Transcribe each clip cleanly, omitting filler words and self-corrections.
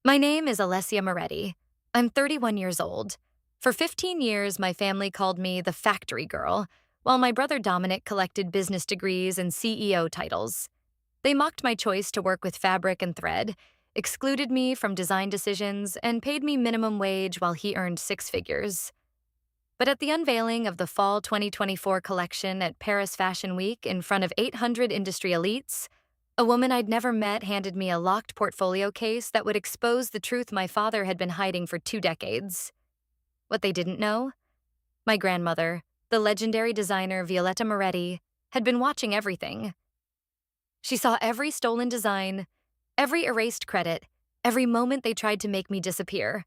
My name is Alessia Moretti. I'm 31 years old. For 15 years, my family called me the factory girl, while my brother Dominic collected business degrees and CEO titles. They mocked my choice to work with fabric and thread, excluded me from design decisions, and paid me minimum wage while he earned six figures. But at the unveiling of the Fall 2024 collection at Paris Fashion Week in front of 800 industry elites, a woman I'd never met handed me a locked portfolio case that would expose the truth my father had been hiding for 2 decades. What they didn't know? My grandmother, the legendary designer Violetta Moretti, had been watching everything. She saw every stolen design, every erased credit, every moment they tried to make me disappear.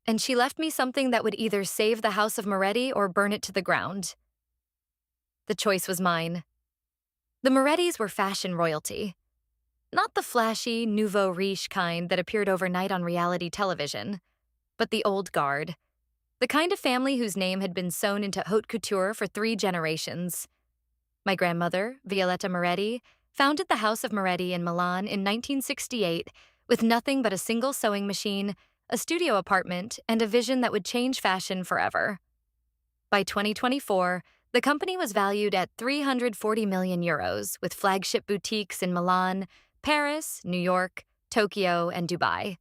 And she left me something that would either save the House of Moretti or burn it to the ground. The choice was mine. The Morettis were fashion royalty. Not the flashy, nouveau riche kind that appeared overnight on reality television, but the old guard. The kind of family whose name had been sewn into haute couture for 3 generations. My grandmother, Violetta Moretti, founded the House of Moretti in Milan in 1968 with nothing but a single sewing machine, a studio apartment, and a vision that would change fashion forever. By 2024, the company was valued at 340 million euros, with flagship boutiques in Milan, Paris, New York, Tokyo, and Dubai.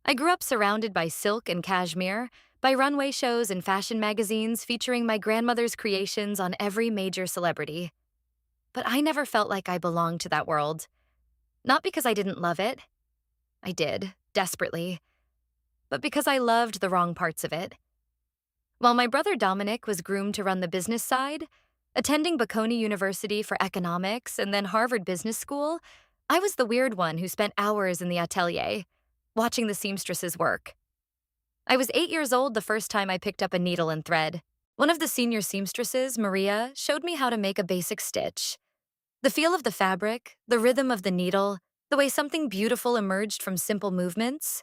I grew up surrounded by silk and cashmere, by runway shows and fashion magazines featuring my grandmother's creations on every major celebrity. But I never felt like I belonged to that world. Not because I didn't love it. I did, desperately. But because I loved the wrong parts of it. While my brother Dominic was groomed to run the business side, attending Bocconi University for economics and then Harvard Business School, I was the weird one who spent hours in the atelier, watching the seamstresses work. I was 8 years old the first time I picked up a needle and thread. One of the senior seamstresses, Maria, showed me how to make a basic stitch. The feel of the fabric, the rhythm of the needle, the way something beautiful emerged from simple movements.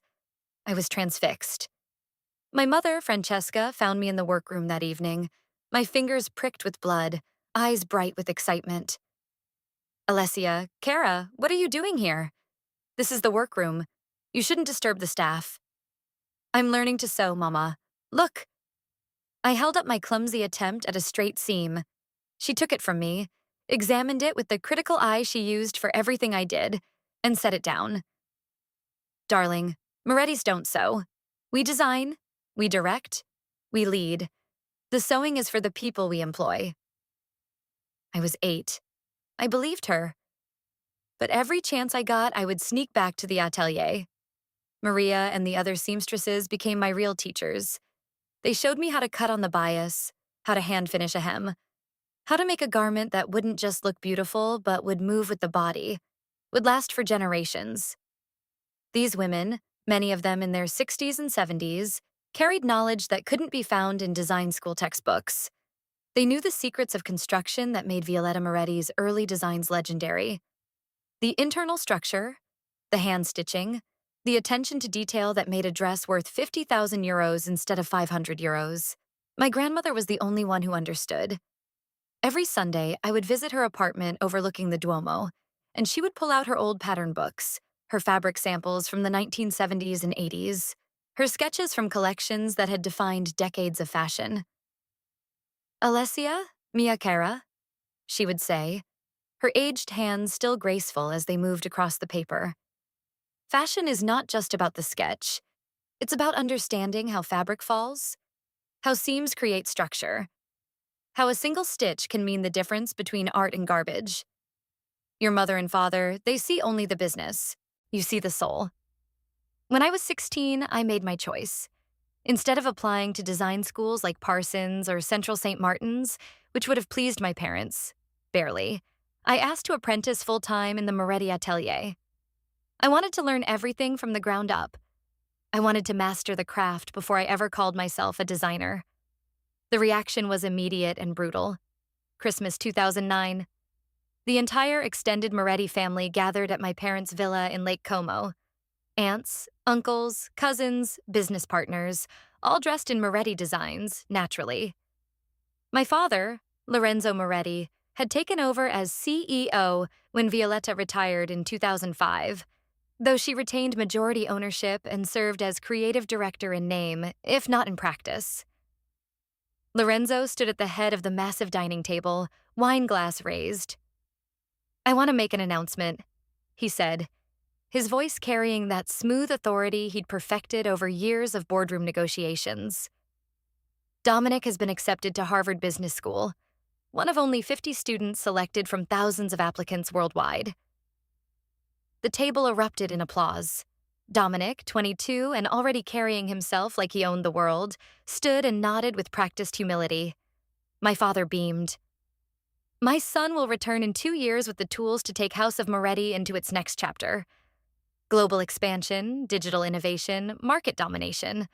I was transfixed. My mother, Francesca, found me in the workroom that evening, my fingers pricked with blood, eyes bright with excitement. Alessia, Kara, what are you doing here? This is the workroom. You shouldn't disturb the staff. I'm learning to sew, Mama. Look. I held up my clumsy attempt at a straight seam. She took it from me, examined it with the critical eye she used for everything I did, and set it down. Darling, Morettis don't sew. We design, we direct, we lead. The sewing is for the people we employ. I was 8. I believed her. But every chance I got, I would sneak back to the atelier. Maria and the other seamstresses became my real teachers. They showed me how to cut on the bias, how to hand finish a hem, how to make a garment that wouldn't just look beautiful but would move with the body, would last for generations. These women, many of them in their 60s and 70s, carried knowledge that couldn't be found in design school textbooks. They knew the secrets of construction that made Violetta Moretti's early designs legendary. The internal structure, the hand stitching, the attention to detail that made a dress worth 50,000 euros instead of 500 euros. My grandmother was the only one who understood. Every Sunday, I would visit her apartment overlooking the Duomo, and she would pull out her old pattern books, her fabric samples from the 1970s and 80s, her sketches from collections that had defined decades of fashion. Alessia, mia cara, she would say, her aged hands still graceful as they moved across the paper. Fashion is not just about the sketch. It's about understanding how fabric falls, how seams create structure, how a single stitch can mean the difference between art and garbage. Your mother and father, they see only the business. You see the soul. When I was 16, I made my choice. Instead of applying to design schools like Parsons or Central St. Martin's, which would have pleased my parents, barely, I asked to apprentice full-time in the Moretti atelier. I wanted to learn everything from the ground up. I wanted to master the craft before I ever called myself a designer. The reaction was immediate and brutal. Christmas 2009. The entire extended Moretti family gathered at my parents' villa in Lake Como. Aunts, uncles, cousins, business partners, all dressed in Moretti designs, naturally. My father, Lorenzo Moretti, had taken over as CEO when Violetta retired in 2005. though she retained majority ownership and served as creative director in name, if not in practice. Lorenzo stood at the head of the massive dining table, wine glass raised. "I want to make an announcement," he said, his voice carrying that smooth authority he'd perfected over years of boardroom negotiations. Dominic has been accepted to Harvard Business School, one of only 50 students selected from thousands of applicants worldwide. The table erupted in applause. Dominic, 22 and already carrying himself like he owned the world, stood and nodded with practiced humility. My father beamed. "My son will return in 2 years with the tools to take House of Moretti into its next chapter. Global expansion, digital innovation, market domination.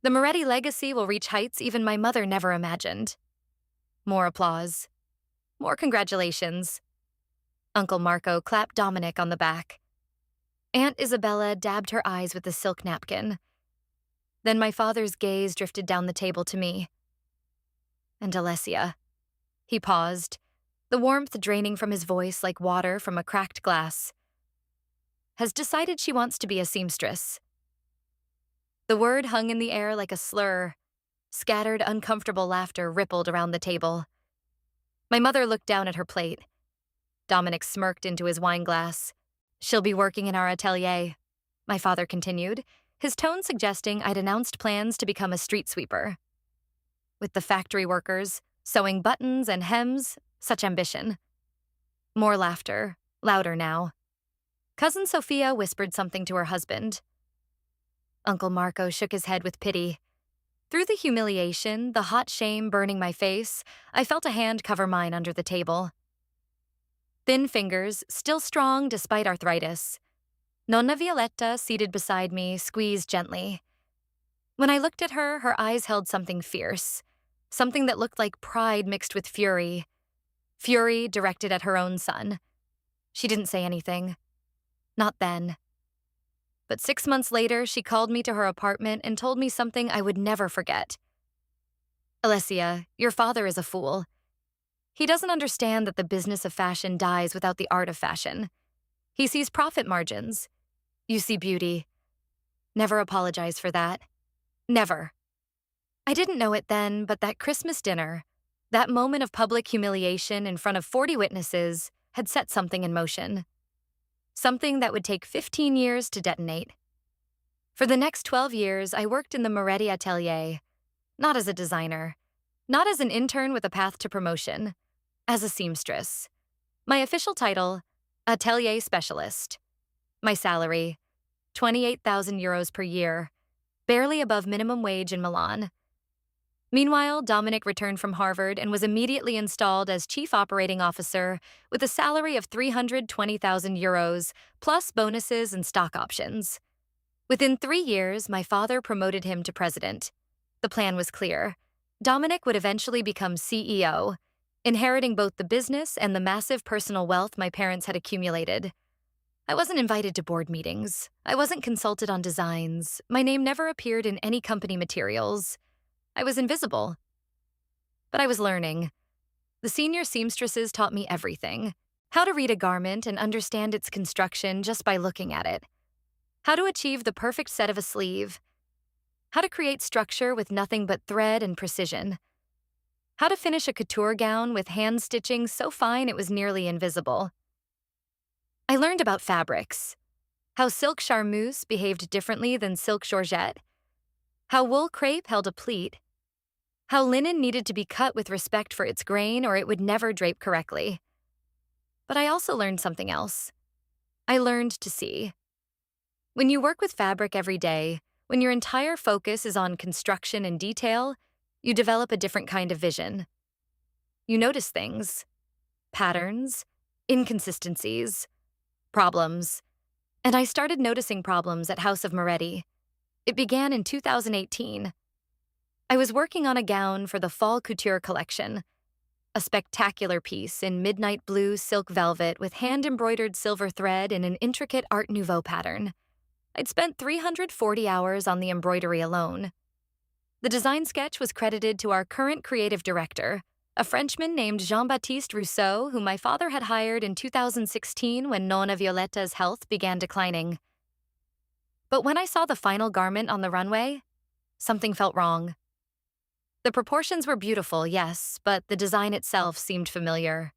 The Moretti legacy will reach heights even my mother never imagined." More applause. More congratulations. Uncle Marco clapped Dominic on the back. Aunt Isabella dabbed her eyes with a silk napkin. Then my father's gaze drifted down the table to me. "And Alessia." He paused, the warmth draining from his voice like water from a cracked glass. "Has decided she wants to be a seamstress." The word hung in the air like a slur. Scattered, uncomfortable laughter rippled around the table. My mother looked down at her plate. Dominic smirked into his wine glass. "She'll be working in our atelier," my father continued, his tone suggesting I'd announced plans to become a street sweeper. With the factory workers, sewing buttons and hems, such ambition. More laughter, louder now. Cousin Sophia whispered something to her husband. Uncle Marco shook his head with pity. Through the humiliation, the hot shame burning my face, I felt a hand cover mine under the table. Thin fingers, still strong despite arthritis. Nonna Violetta, seated beside me, squeezed gently. When I looked at her, her eyes held something fierce, something that looked like pride mixed with fury. Fury directed at her own son. She didn't say anything. Not then. But 6 months later, she called me to her apartment and told me something I would never forget. "Alessia, your father is a fool. He doesn't understand that the business of fashion dies without the art of fashion. He sees profit margins. You see beauty. Never apologize for that. Never." I didn't know it then, but that Christmas dinner, that moment of public humiliation in front of 40 witnesses, had set something in motion. Something that would take 15 years to detonate. For the next 12 years, I worked in the Moretti atelier, not as a designer, not as an intern with a path to promotion, as a seamstress. My official title, atelier specialist. My salary, 28,000 euros per year, barely above minimum wage in Milan. Meanwhile, Dominic returned from Harvard and was immediately installed as Chief Operating Officer with a salary of 320,000 euros, plus bonuses and stock options. Within 3 years, my father promoted him to president. The plan was clear. Dominic would eventually become CEO, inheriting both the business and the massive personal wealth my parents had accumulated. I wasn't invited to board meetings. I wasn't consulted on designs. My name never appeared in any company materials. I was invisible. But I was learning. The senior seamstresses taught me everything. How to read a garment and understand its construction just by looking at it. How to achieve the perfect set of a sleeve. How to create structure with nothing but thread and precision. How to finish a couture gown with hand stitching so fine it was nearly invisible. I learned about fabrics. How silk charmeuse behaved differently than silk georgette. How wool crepe held a pleat. How linen needed to be cut with respect for its grain or it would never drape correctly. But I also learned something else. I learned to see. When you work with fabric every day, when your entire focus is on construction and detail, you develop a different kind of vision. You notice things, patterns, inconsistencies, problems. And I started noticing problems at House of Moretti. It began in 2018. I was working on a gown for the Fall Couture collection, a spectacular piece in midnight blue silk velvet with hand-embroidered silver thread in an intricate Art Nouveau pattern. I'd spent 340 hours on the embroidery alone. The design sketch was credited to our current creative director, a Frenchman named Jean-Baptiste Rousseau, whom my father had hired in 2016 when Nonna Violetta's health began declining. But when I saw the final garment on the runway, something felt wrong. The proportions were beautiful, yes, but the design itself seemed familiar.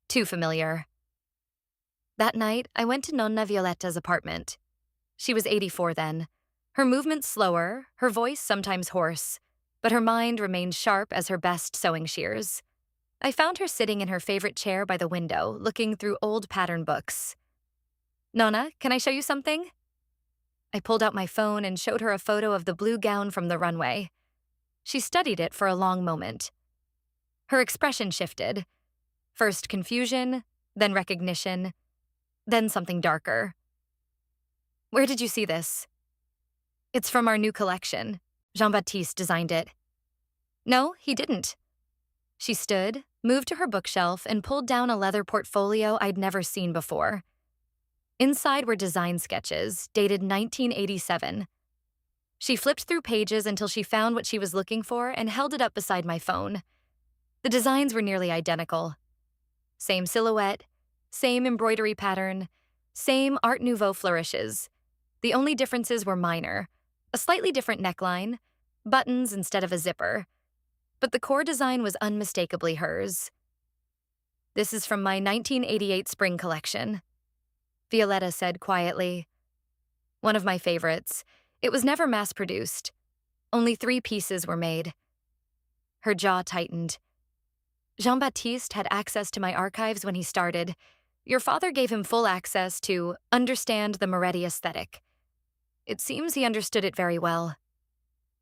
Too familiar. That night, I went to Nonna Violetta's apartment. She was 84 then. Her movements slower, her voice sometimes hoarse, but her mind remained sharp as her best sewing shears. I found her sitting in her favorite chair by the window, looking through old pattern books. "Nonna, can I show you something?" I pulled out my phone and showed her a photo of the blue gown from the runway. She studied it for a long moment. Her expression shifted. First confusion, then recognition, then something darker. "Where did you see this?" "It's from our new collection. Jean-Baptiste designed it." "No, he didn't." She stood, moved to her bookshelf, and pulled down a leather portfolio I'd never seen before. Inside were design sketches, dated 1987. She flipped through pages until she found what she was looking for and held it up beside my phone. The designs were nearly identical. Same silhouette, same embroidery pattern, same Art Nouveau flourishes. The only differences were minor: a slightly different neckline, buttons instead of a zipper. But the core design was unmistakably hers. "This is from my 1988 spring collection," Violetta said quietly. "One of my favorites. It was never mass-produced. Only 3 pieces were made." Her jaw tightened. "Jean-Baptiste had access to my archives when he started. Your father gave him full access to understand the Moretti aesthetic. It seems he understood it very well."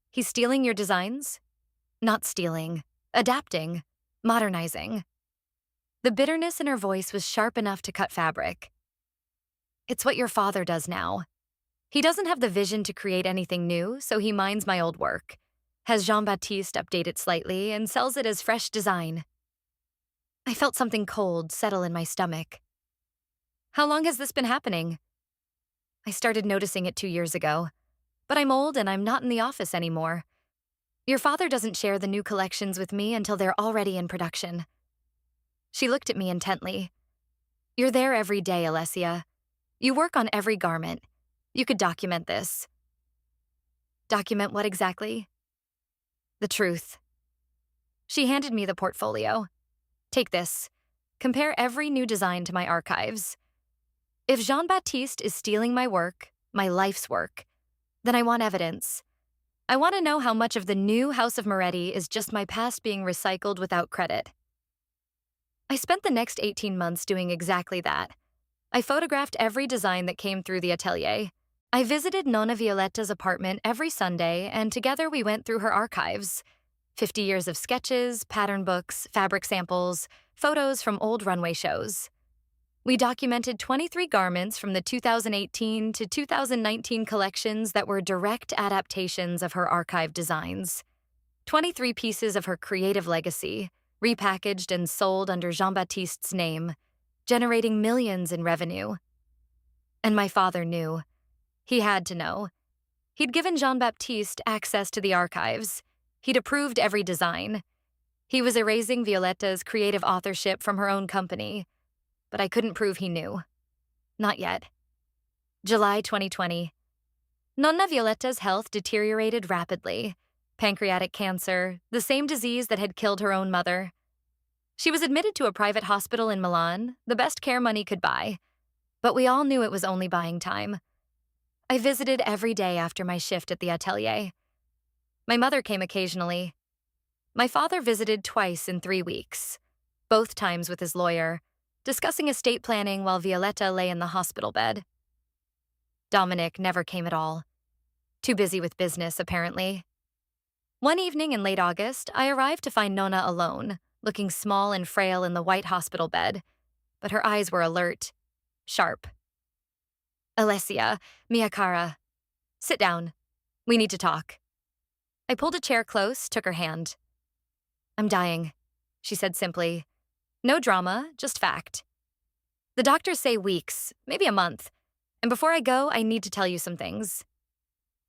"He's stealing your designs?" "Not stealing. Adapting. Modernizing." The bitterness in her voice was sharp enough to cut fabric. "It's what your father does now. He doesn't have the vision to create anything new, so he mines my old work. Has Jean-Baptiste update it slightly and sells it as fresh design." I felt something cold settle in my stomach. "How long has this been happening?" "I started noticing it 2 years ago. But I'm old and I'm not in the office anymore. Your father doesn't share the new collections with me until they're already in production." She looked at me intently. "You're there every day, Alessia. You work on every garment. You could document this." "Document what exactly?" "The truth." She handed me the portfolio. "Take this. Compare every new design to my archives. If Jean-Baptiste is stealing my work, my life's work, then I want evidence. I want to know how much of the new House of Moretti is just my past being recycled without credit." I spent the next 18 months doing exactly that. I photographed every design that came through the atelier. I visited Nonna Violetta's apartment every Sunday, and together we went through her archives. 50 years of sketches, pattern books, fabric samples, photos from old runway shows. We documented 23 garments from the 2018 to 2019 collections that were direct adaptations of her archive designs. 23 pieces of her creative legacy, repackaged and sold under Jean-Baptiste's name, generating millions in revenue. And my father knew. He had to know. He'd given Jean-Baptiste access to the archives. He'd approved every design. He was erasing Violetta's creative authorship from her own company. But I couldn't prove he knew. Not yet. July 2020. Nonna Violetta's health deteriorated rapidly. Pancreatic cancer, the same disease that had killed her own mother. She was admitted to a private hospital in Milan, the best care money could buy. But we all knew it was only buying time. I visited every day after my shift at the atelier. My mother came occasionally. My father visited twice in 3 weeks, both times with his lawyer, discussing estate planning while Violetta lay in the hospital bed. Dominic never came at all. Too busy with business, apparently. One evening in late August, I arrived to find Nonna alone, looking small and frail in the white hospital bed, but her eyes were alert, sharp. "Alessia, mia cara. Sit down. We need to talk." I pulled a chair close, took her hand. "I'm dying," she said simply. "No drama, just fact. The doctors say weeks, maybe a month. And before I go, I need to tell you some things."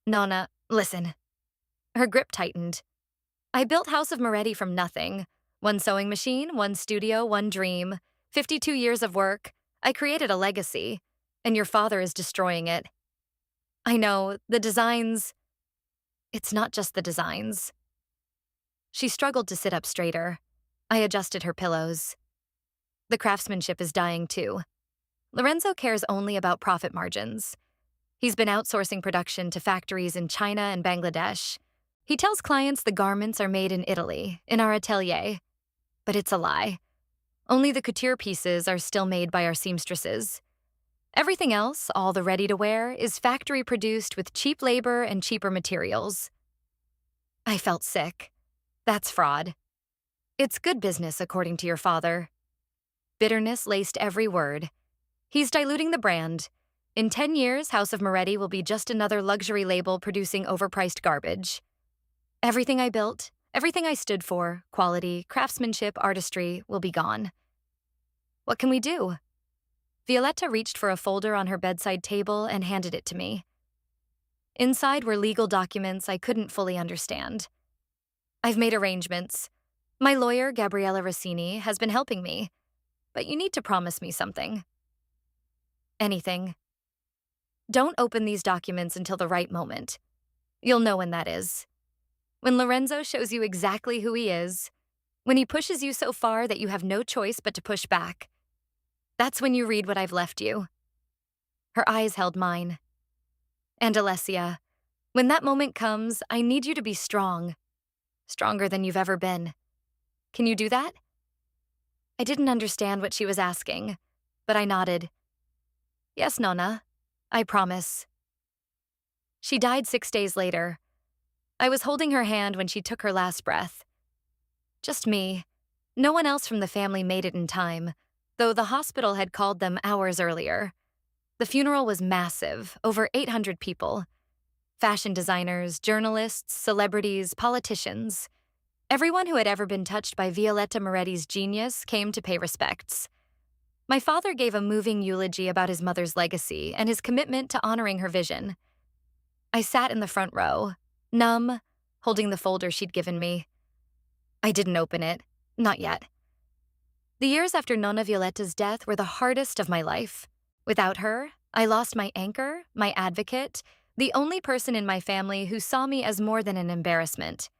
"Nonna, listen." Her grip tightened. "I built House of Moretti from nothing. One sewing machine, one studio, one dream. 52 years of work. I created a legacy. And your father is destroying it." I know, the designs. It's not just the designs. She struggled to sit up straighter. I adjusted her pillows. The craftsmanship is dying too. Lorenzo cares only about profit margins. He's been outsourcing production to factories in China and Bangladesh. He tells clients the garments are made in Italy, in our atelier. But it's a lie. Only the couture pieces are still made by our seamstresses. Everything else, all the ready-to-wear, is factory-produced with cheap labor and cheaper materials. I felt sick. That's fraud. It's good business, according to your father. Bitterness laced every word. He's diluting the brand. In 10 years, House of Moretti will be just another luxury label producing overpriced garbage. Everything I built, everything I stood for, quality, craftsmanship, artistry, will be gone. What can we do? Violetta reached for a folder on her bedside table and handed it to me. Inside were legal documents I couldn't fully understand. I've made arrangements. My lawyer, Gabriella Rossini, has been helping me. But you need to promise me something. Anything. Don't open these documents until the right moment. You'll know when that is. When Lorenzo shows you exactly who he is, when he pushes you so far that you have no choice but to push back. That's when you read what I've left you. Her eyes held mine. And Alessia, when that moment comes, I need you to be strong. Stronger than you've ever been. Can you do that? I didn't understand what she was asking, but I nodded. Yes, Nonna. I promise. She died 6 days later. I was holding her hand when she took her last breath. Just me. No one else from the family made it in time, though the hospital had called them hours earlier. The funeral was massive, over 800 people. Fashion designers, journalists, celebrities, politicians. Everyone who had ever been touched by Violetta Moretti's genius came to pay respects. My father gave a moving eulogy about his mother's legacy and his commitment to honoring her vision. I sat in the front row, numb, holding the folder she'd given me. I didn't open it. Not yet. The years after Nonna Violetta's death were the hardest of my life. Without her, I lost my anchor, my advocate, the only person in my family who saw me as more than an embarrassment.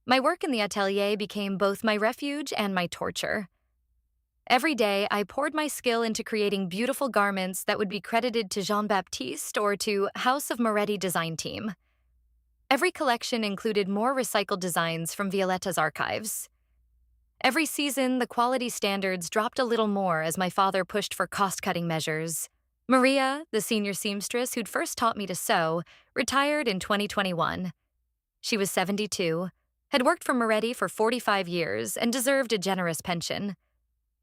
My work in the atelier became both my refuge and my torture. Every day, I poured my skill into creating beautiful garments that would be credited to Jean-Baptiste or to House of Moretti design team. Every collection included more recycled designs from Violetta's archives. Every season, the quality standards dropped a little more as my father pushed for cost-cutting measures. Maria, the senior seamstress who'd first taught me to sew, retired in 2021. She was 72, had worked for Moretti for 45 years, and deserved a generous pension.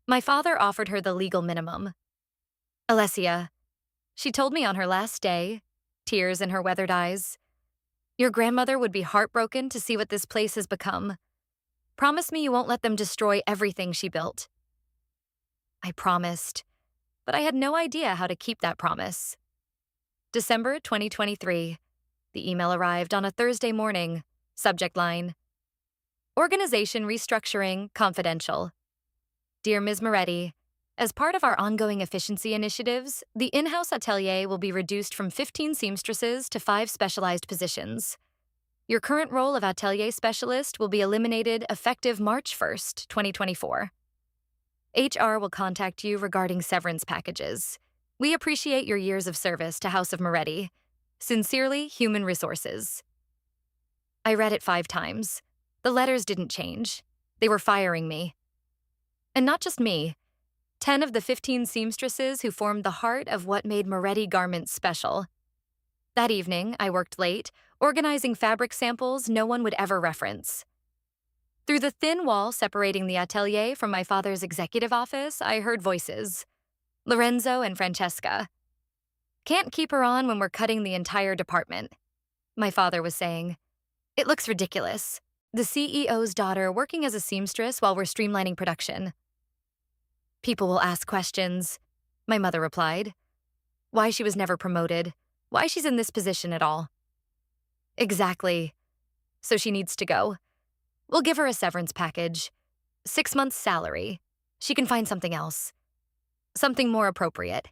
My father offered her the legal minimum. Alessia, she told me on her last day, tears in her weathered eyes, your grandmother would be heartbroken to see what this place has become. Promise me you won't let them destroy everything she built. I promised, but I had no idea how to keep that promise. December 2023. The email arrived on a Thursday morning. Subject line: Organization restructuring, confidential. Dear Ms. Moretti, as part of our ongoing efficiency initiatives, the in-house atelier will be reduced from 15 seamstresses to 5 specialized positions. Your current role of atelier specialist will be eliminated effective March 1st, 2024. HR will contact you regarding severance packages. We appreciate your years of service to House of Moretti. Sincerely, Human Resources. I read it 5 times. The letters didn't change. They were firing me. And not just me. 10 of the 15 seamstresses who formed the heart of what made Moretti garments special. That evening, I worked late, organizing fabric samples no one would ever reference. Through the thin wall separating the atelier from my father's executive office, I heard voices. Lorenzo and Francesca. Can't keep her on when we're cutting the entire department, my father was saying. It looks ridiculous. The CEO's daughter working as a seamstress while we're streamlining production. People will ask questions, my mother replied. Why she was never promoted, why she's in this position at all. Exactly. So she needs to go. We'll give her a severance package. 6 months' salary. She can find something else. Something more appropriate.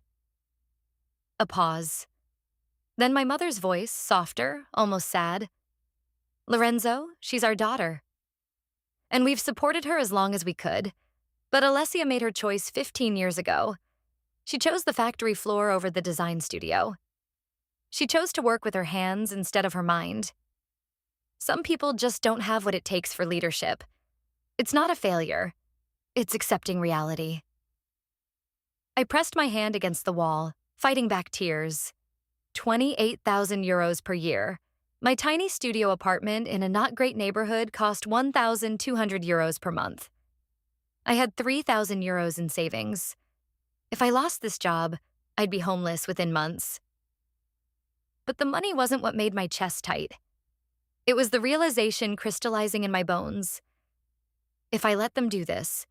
A pause. Then my mother's voice, softer, almost sad. Lorenzo, she's our daughter. And we've supported her as long as we could. But Alessia made her choice 15 years ago. She chose the factory floor over the design studio. She chose to work with her hands instead of her mind. Some people just don't have what it takes for leadership. It's not a failure. It's accepting reality. I pressed my hand against the wall, fighting back tears. 28,000 euros per year. My tiny studio apartment in a not great neighborhood cost 1,200 euros per month. I had 3,000 euros in savings. If I lost this job, I'd be homeless within months. But the money wasn't what made my chest tight. It was the realization crystallizing in my bones. If I let them do this,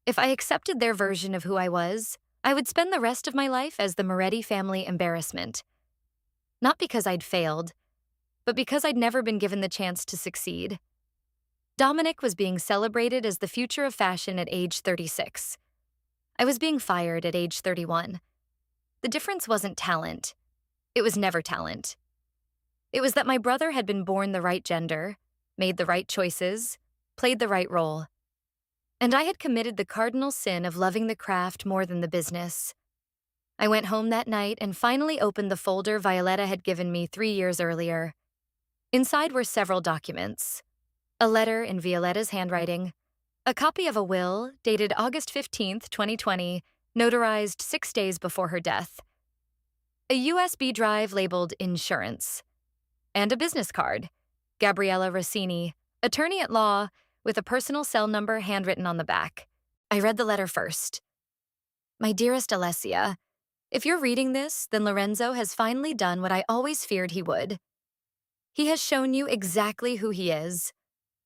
if I accepted their version of who I was, I would spend the rest of my life as the Moretti family embarrassment. Not because I'd failed, but because I'd never been given the chance to succeed. Dominic was being celebrated as the future of fashion at age 36. I was being fired at age 31. The difference wasn't talent. It was never talent. It was that my brother had been born the right gender, made the right choices, played the right role. And I had committed the cardinal sin of loving the craft more than the business. I went home that night and finally opened the folder Violetta had given me 3 years earlier. Inside were several documents. A letter in Violetta's handwriting, a copy of a will dated August 15th, 2020, notarized 6 days before her death, a USB drive labeled insurance, and a business card, Gabriella Rossini, attorney at law, with a personal cell number handwritten on the back. I read the letter first. My dearest Alessia, if you're reading this, then Lorenzo has finally done what I always feared he would. He has shown you exactly who he is,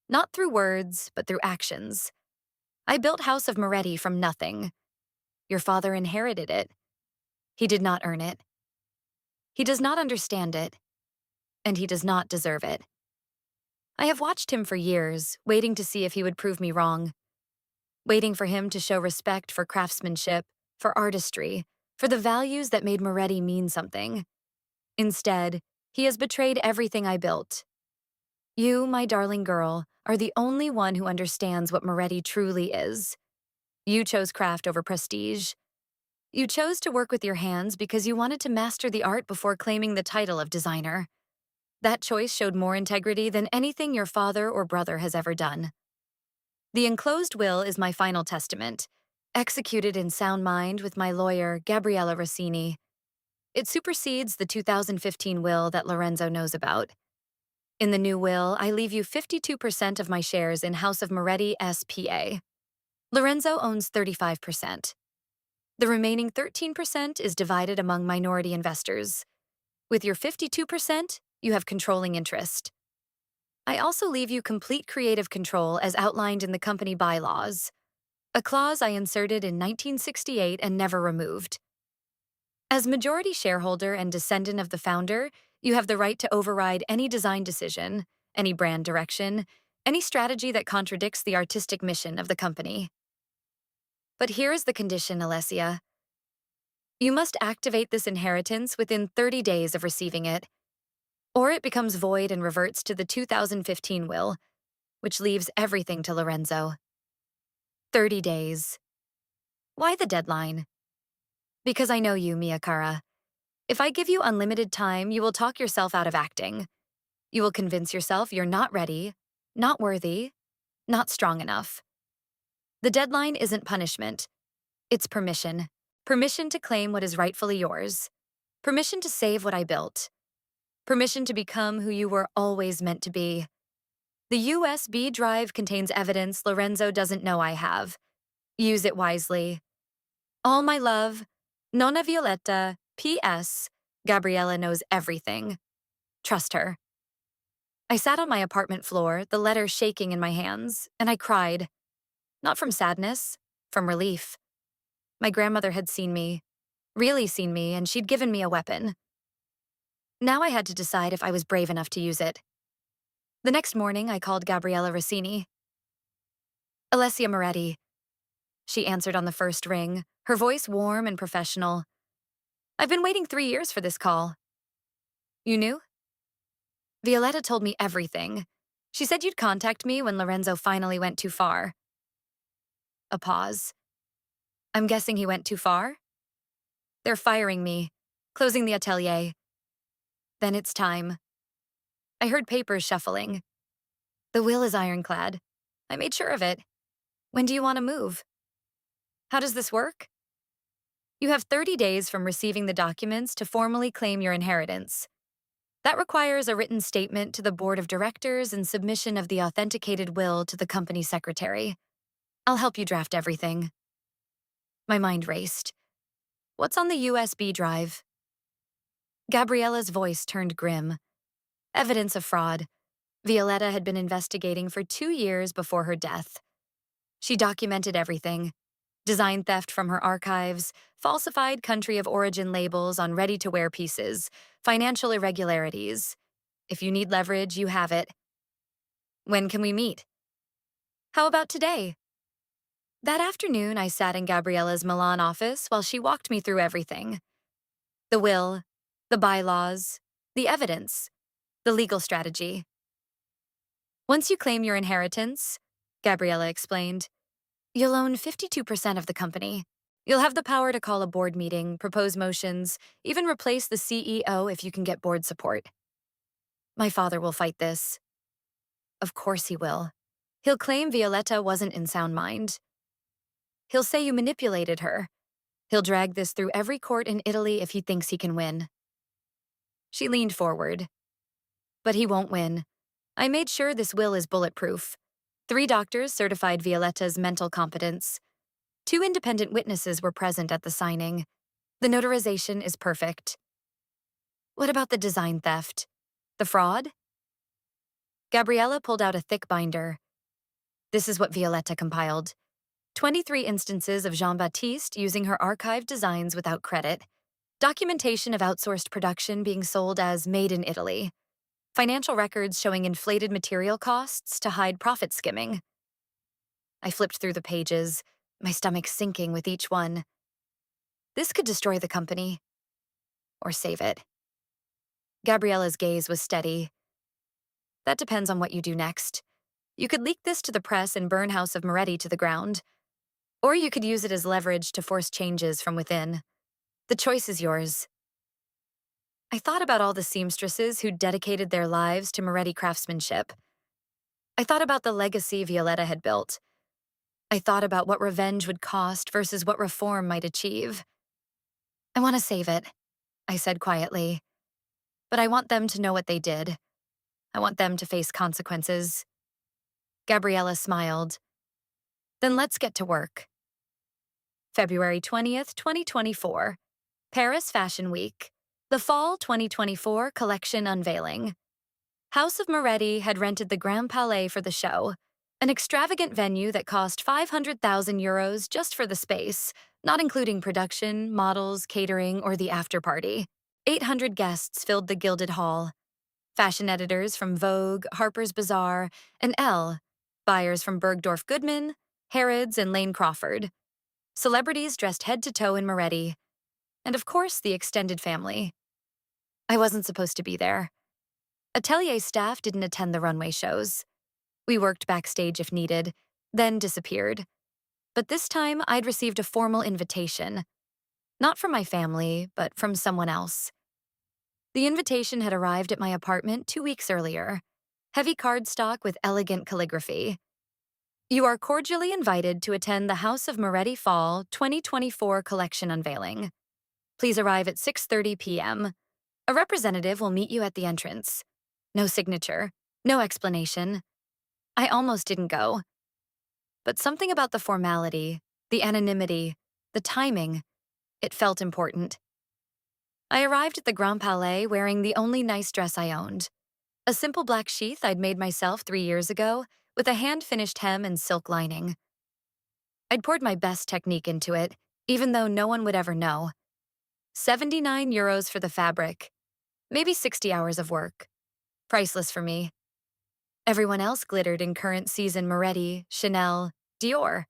not through words, but through actions. I built House of Moretti from nothing. Your father inherited it. He did not earn it. He does not understand it, and he does not deserve it. I have watched him for years, waiting to see if he would prove me wrong, waiting for him to show respect for craftsmanship, for artistry, for the values that made Moretti mean something. Instead, he has betrayed everything I built. You, my darling girl, are the only one who understands what Moretti truly is. You chose craft over prestige. You chose to work with your hands because you wanted to master the art before claiming the title of designer. That choice showed more integrity than anything your father or brother has ever done. The enclosed will is my final testament, executed in sound mind with my lawyer, Gabriella Rossini. It supersedes the 2015 will that Lorenzo knows about. In the new will, I leave you 52% of my shares in House of Moretti S.P.A. Lorenzo owns 35%. The remaining 13% is divided among minority investors. With your 52%, you have controlling interest. I also leave you complete creative control as outlined in the company bylaws, a clause I inserted in 1968 and never removed. As majority shareholder and descendant of the founder, you have the right to override any design decision, any brand direction, any strategy that contradicts the artistic mission of the company. But here is the condition, Alessia. You must activate this inheritance within 30 days of receiving it, or it becomes void and reverts to the 2015 will, which leaves everything to Lorenzo. 30 days. Why the deadline? Because I know you, Mia Cara. If I give you unlimited time, you will talk yourself out of acting. You will convince yourself you're not ready, not worthy, not strong enough. The deadline isn't punishment. It's permission. Permission to claim what is rightfully yours. Permission to save what I built. Permission to become who you were always meant to be. The USB drive contains evidence Lorenzo doesn't know I have. Use it wisely. All my love, Nonna Violetta, P.S. Gabriella knows everything. Trust her. I sat on my apartment floor, the letter shaking in my hands, and I cried. Not from sadness, from relief. My grandmother had seen me, really seen me, and she'd given me a weapon. Now I had to decide if I was brave enough to use it. The next morning, I called Gabriella Rossini. Alessia Moretti. She answered on the first ring, her voice warm and professional. I've been waiting 3 years for this call. You knew? Violetta told me everything. She said you'd contact me when Lorenzo finally went too far. A pause. I'm guessing he went too far? They're firing me, closing the atelier. Then it's time. I heard papers shuffling. The will is ironclad. I made sure of it. When do you want to move? How does this work? You have 30 days from receiving the documents to formally claim your inheritance. That requires a written statement to the board of directors and submission of the authenticated will to the company secretary. I'll help you draft everything. My mind raced. What's on the USB drive? Gabriella's voice turned grim. Evidence of fraud. Violetta had been investigating for 2 years before her death. She documented everything. Design theft from her archives, falsified country of origin labels on ready-to-wear pieces, financial irregularities. If you need leverage, you have it. When can we meet? How about today? That afternoon, I sat in Gabriella's Milan office while she walked me through everything. The will, the bylaws, the evidence, the legal strategy. Once you claim your inheritance, Gabriella explained, you'll own 52% of the company. You'll have the power to call a board meeting, propose motions, even replace the CEO if you can get board support. My father will fight this. Of course he will. He'll claim Violetta wasn't in sound mind. He'll say you manipulated her. He'll drag this through every court in Italy if he thinks he can win. She leaned forward. But he won't win. I made sure this will is bulletproof. 3 doctors certified Violetta's mental competence. 2 independent witnesses were present at the signing. The notarization is perfect. What about the design theft? The fraud? Gabriella pulled out a thick binder. This is what Violetta compiled. 23 instances of Jean-Baptiste using her archived designs without credit. Documentation of outsourced production being sold as made in Italy. Financial records showing inflated material costs to hide profit skimming. I flipped through the pages, my stomach sinking with each one. This could destroy the company. Or save it. Gabriella's gaze was steady. That depends on what you do next. You could leak this to the press and burn House of Moretti to the ground. Or you could use it as leverage to force changes from within. The choice is yours. I thought about all the seamstresses who dedicated their lives to Moretti craftsmanship. I thought about the legacy Violetta had built. I thought about what revenge would cost versus what reform might achieve. I want to save it, I said quietly. But I want them to know what they did. I want them to face consequences. Gabriella smiled. Then let's get to work. February 20th, 2024. Paris Fashion Week. The Fall 2024 collection unveiling. House of Moretti had rented the Grand Palais for the show, an extravagant venue that cost 500,000 euros just for the space, not including production, models, catering, or the after-party. 800 guests filled the gilded hall. Fashion editors from Vogue, Harper's Bazaar, and Elle, buyers from Bergdorf Goodman, Harrods, and Lane Crawford. Celebrities dressed head to toe in Moretti. And of course, the extended family. I wasn't supposed to be there. Atelier staff didn't attend the runway shows. We worked backstage if needed, then disappeared. But this time, I'd received a formal invitation. Not from my family, but from someone else. The invitation had arrived at my apartment 2 weeks earlier. Heavy cardstock with elegant calligraphy. You are cordially invited to attend the House of Moretti Fall 2024 collection unveiling. Please arrive at 6:30 p.m. A representative will meet you at the entrance. No signature, no explanation. I almost didn't go. But something about the formality, the anonymity, the timing, it felt important. I arrived at the Grand Palais wearing the only nice dress I owned. A simple black sheath I'd made myself 3 years ago with a hand-finished hem and silk lining. I'd poured my best technique into it, even though no one would ever know. 79 euros for the fabric. Maybe 60 hours of work. Priceless for me. Everyone else glittered in current season Moretti, Chanel, Dior.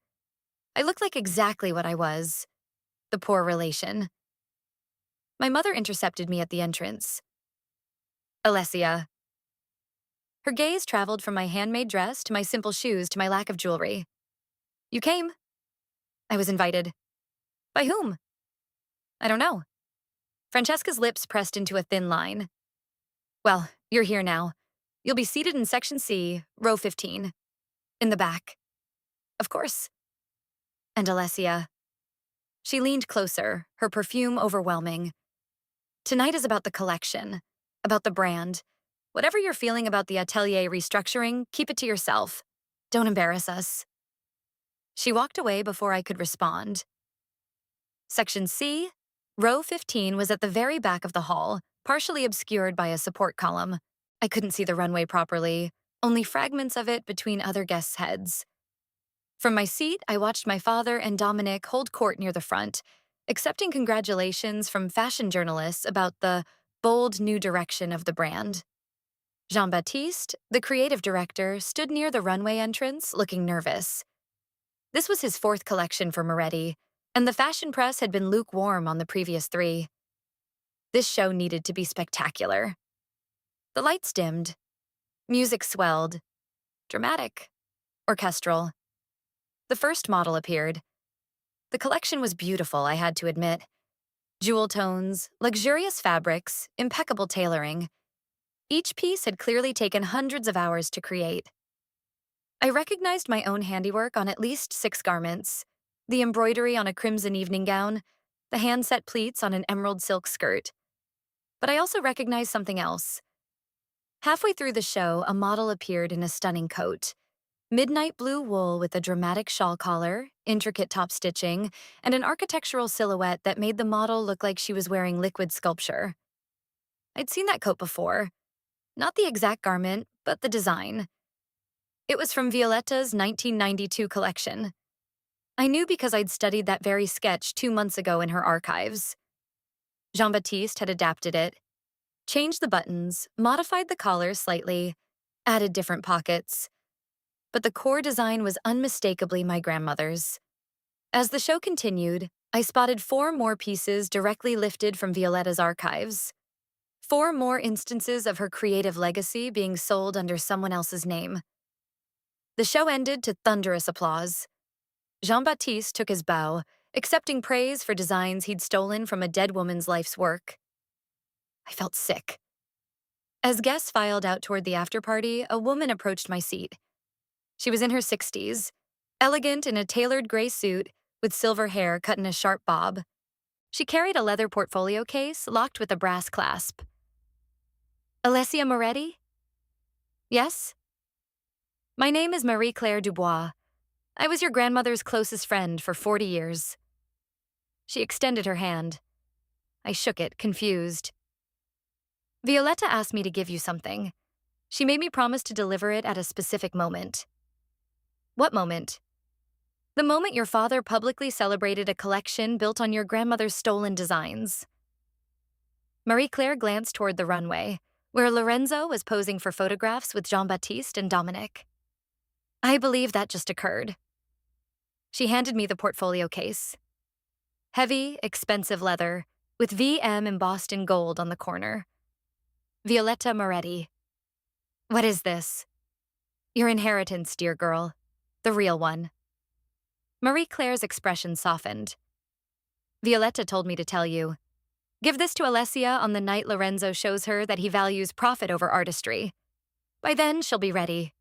I looked like exactly what I was. The poor relation. My mother intercepted me at the entrance. Alessia. Her gaze traveled from my handmade dress to my simple shoes to my lack of jewelry. You came. I was invited. By whom? I don't know. Francesca's lips pressed into a thin line. Well, you're here now. You'll be seated in Section C, row 15. In the back. Of course. And Alessia. She leaned closer, her perfume overwhelming. Tonight is about the collection, about the brand. Whatever you're feeling about the atelier restructuring, keep it to yourself. Don't embarrass us. She walked away before I could respond. Section C, row 15 was at the very back of the hall, partially obscured by a support column. I couldn't see the runway properly, only fragments of it between other guests' heads. From my seat, I watched my father and Dominic hold court near the front, accepting congratulations from fashion journalists about the bold new direction of the brand. Jean-Baptiste, the creative director, stood near the runway entrance, looking nervous. This was his fourth collection for Moretti, and the fashion press had been lukewarm on the previous three. This show needed to be spectacular. The lights dimmed. Music swelled. Dramatic. Orchestral. The first model appeared. The collection was beautiful, I had to admit. Jewel tones, luxurious fabrics, impeccable tailoring. Each piece had clearly taken hundreds of hours to create. I recognized my own handiwork on at least 6 garments: the embroidery on a crimson evening gown, the hand-set pleats on an emerald silk skirt. But I also recognized something else. Halfway through the show, a model appeared in a stunning coat. Midnight blue wool with a dramatic shawl collar, intricate top stitching, and an architectural silhouette that made the model look like she was wearing liquid sculpture. I'd seen that coat before. Not the exact garment, but the design. It was from Violetta's 1992 collection. I knew because I'd studied that very sketch 2 months ago in her archives. Jean-Baptiste had adapted it, changed the buttons, modified the collar slightly, added different pockets. But the core design was unmistakably my grandmother's. As the show continued, I spotted 4 more pieces directly lifted from Violetta's archives. 4 more instances of her creative legacy being sold under someone else's name. The show ended to thunderous applause. Jean-Baptiste took his bow, accepting praise for designs he'd stolen from a dead woman's life's work. I felt sick. As guests filed out toward the after-party, a woman approached my seat. She was in her 60s, elegant in a tailored gray suit with silver hair cut in a sharp bob. She carried a leather portfolio case locked with a brass clasp. Alessia Moretti? Yes? My name is Marie-Claire Dubois. I was your grandmother's closest friend for 40 years. She extended her hand. I shook it, confused. Violetta asked me to give you something. She made me promise to deliver it at a specific moment. What moment? The moment your father publicly celebrated a collection built on your grandmother's stolen designs. Marie-Claire glanced toward the runway, where Lorenzo was posing for photographs with Jean-Baptiste and Dominic. I believe that just occurred. She handed me the portfolio case. Heavy, expensive leather, with VM embossed in gold on the corner. Violetta Moretti. What is this? Your inheritance, dear girl. The real one. Marie-Claire's expression softened. Violetta told me to tell you. Give this to Alessia on the night Lorenzo shows her that he values profit over artistry. By then, she'll be ready.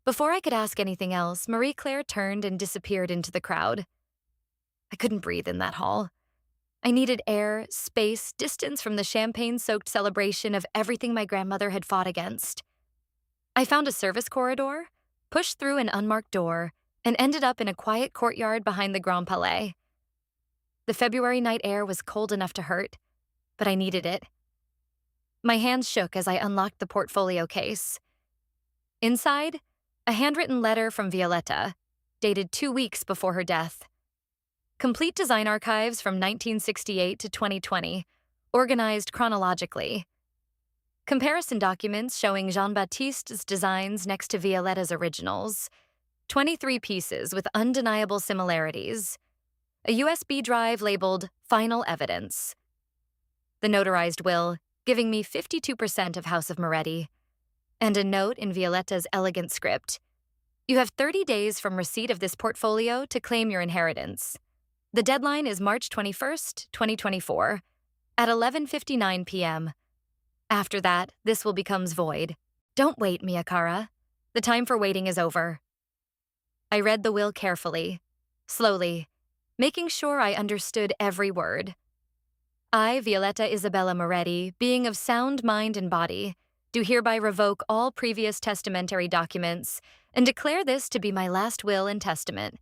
Before I could ask anything else, Marie-Claire turned and disappeared into the crowd. I couldn't breathe in that hall. I needed air, space, distance from the champagne-soaked celebration of everything my grandmother had fought against. I found a service corridor, pushed through an unmarked door, and ended up in a quiet courtyard behind the Grand Palais. The February night air was cold enough to hurt, but I needed it. My hands shook as I unlocked the portfolio case. Inside, a handwritten letter from Violetta, dated 2 weeks before her death. Complete design archives from 1968 to 2020, organized chronologically. Comparison documents showing Jean-Baptiste's designs next to Violetta's originals. 23 pieces with undeniable similarities. A USB drive labeled Final Evidence. The notarized will, giving me 52% of House of Moretti, and a note in Violetta's elegant script. You have 30 days from receipt of this portfolio to claim your inheritance. The deadline is March 21st, 2024, at 11:59 p.m. After that, this will become void. Don't wait, Miyakara. The time for waiting is over. I read the will carefully, slowly, making sure I understood every word. I, Violetta Isabella Moretti, being of sound mind and body, do hereby revoke all previous testamentary documents and declare this to be my last will and testament.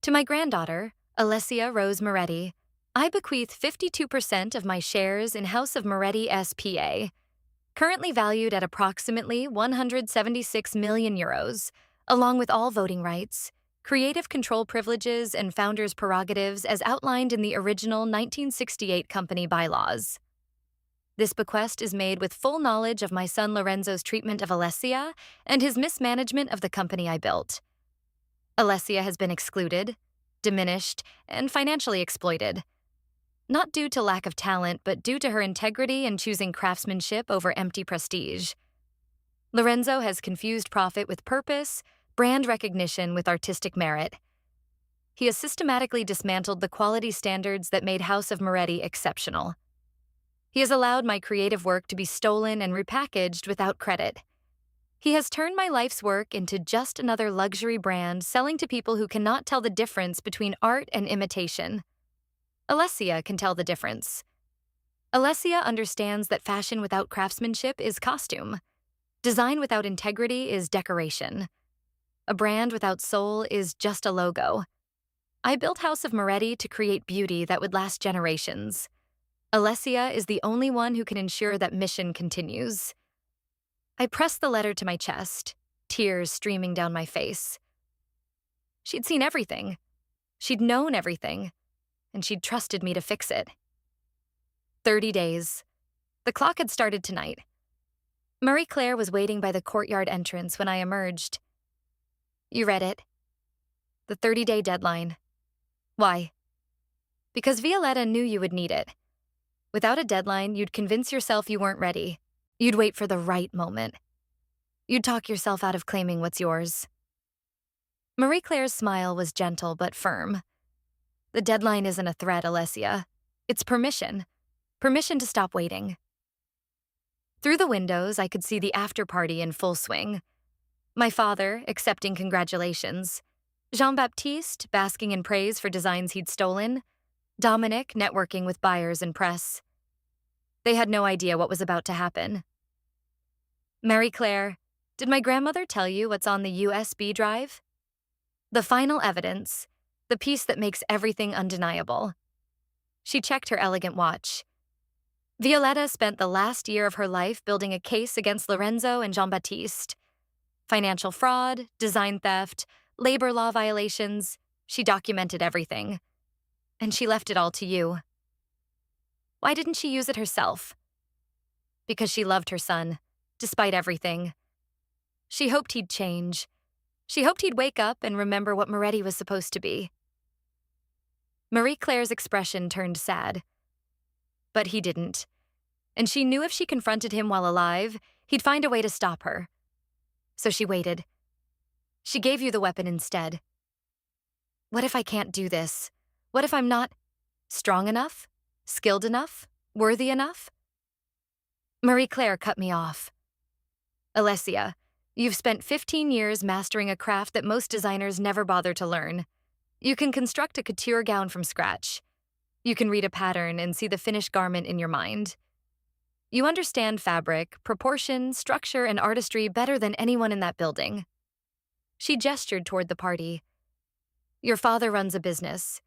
To my granddaughter, Alessia Rose Moretti, I bequeath 52% of my shares in House of Moretti S.P.A., currently valued at approximately 176 million euros, along with all voting rights, creative control privileges, and founders' prerogatives as outlined in the original 1968 company bylaws. This bequest is made with full knowledge of my son Lorenzo's treatment of Alessia and his mismanagement of the company I built. Alessia has been excluded, diminished, and financially exploited. Not due to lack of talent, but due to her integrity in choosing craftsmanship over empty prestige. Lorenzo has confused profit with purpose, brand recognition with artistic merit. He has systematically dismantled the quality standards that made House of Moretti exceptional. He has allowed my creative work to be stolen and repackaged without credit. He has turned my life's work into just another luxury brand selling to people who cannot tell the difference between art and imitation. Alessia can tell the difference. Alessia understands that fashion without craftsmanship is costume. Design without integrity is decoration. A brand without soul is just a logo. I built House of Moretti to create beauty that would last generations. Alessia is the only one who can ensure that mission continues. I pressed the letter to my chest, tears streaming down my face. She'd seen everything. She'd known everything. And she'd trusted me to fix it. 30 days. The clock had started tonight. Marie-Claire was waiting by the courtyard entrance when I emerged. You read it. The 30-day deadline. Why? Because Violetta knew you would need it. Without a deadline, you'd convince yourself you weren't ready. You'd wait for the right moment. You'd talk yourself out of claiming what's yours. Marie-Claire's smile was gentle but firm. The deadline isn't a threat, Alessia. It's permission. Permission to stop waiting. Through the windows, I could see the after-party in full swing. My father accepting congratulations. Jean-Baptiste basking in praise for designs he'd stolen. Dominic networking with buyers and press. They had no idea what was about to happen. Marie-Claire, did my grandmother tell you what's on the USB drive? The final evidence, the piece that makes everything undeniable. She checked her elegant watch. Violetta spent the last year of her life building a case against Lorenzo and Jean-Baptiste. Financial fraud, design theft, labor law violations. She documented everything. And she left it all to you. Why didn't she use it herself? Because she loved her son, despite everything. She hoped he'd change. She hoped he'd wake up and remember what Moretti was supposed to be. Marie-Claire's expression turned sad. But he didn't. And she knew if she confronted him while alive, he'd find a way to stop her. So she waited. She gave you the weapon instead. What if I can't do this? What if I'm not strong enough? Skilled enough? Worthy enough? Marie-Claire cut me off. Alessia, you've spent 15 years mastering a craft that most designers never bother to learn. You can construct a couture gown from scratch. You can read a pattern and see the finished garment in your mind. You understand fabric, proportion, structure, and artistry better than anyone in that building. She gestured toward the party. Your father runs a business.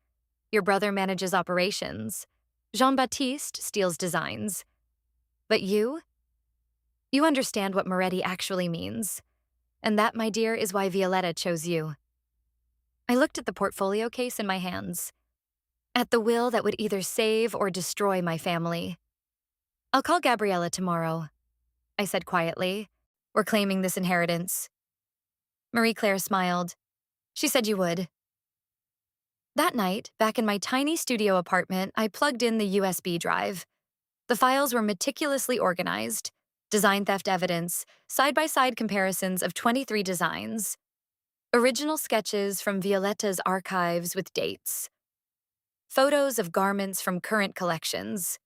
Your brother manages operations. Jean-Baptiste steals designs. But you understand what Moretti actually means. And that, my dear, is why Violetta chose you. I looked at the portfolio case in my hands. At the will that would either save or destroy my family. I'll call Gabriella tomorrow, I said quietly. We're claiming this inheritance. Marie-Claire smiled. She said you would. That night, back in my tiny studio apartment, I plugged in the USB drive. The files were meticulously organized, design theft evidence, side-by-side comparisons of 23 designs, original sketches from Violetta's archives with dates, photos of garments from current collections,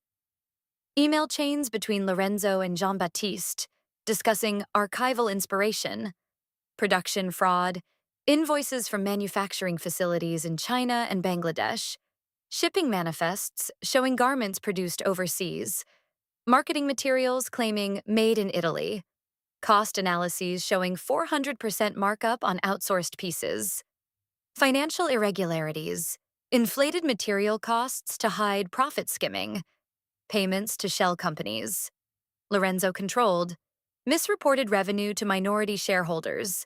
email chains between Lorenzo and Jean-Baptiste discussing archival inspiration, production fraud, invoices from manufacturing facilities in China and Bangladesh, shipping manifests showing garments produced overseas, marketing materials claiming made in Italy, cost analyses showing 400% markup on outsourced pieces, financial irregularities, inflated material costs to hide profit skimming, payments to shell companies, Lorenzo controlled, misreported revenue to minority shareholders,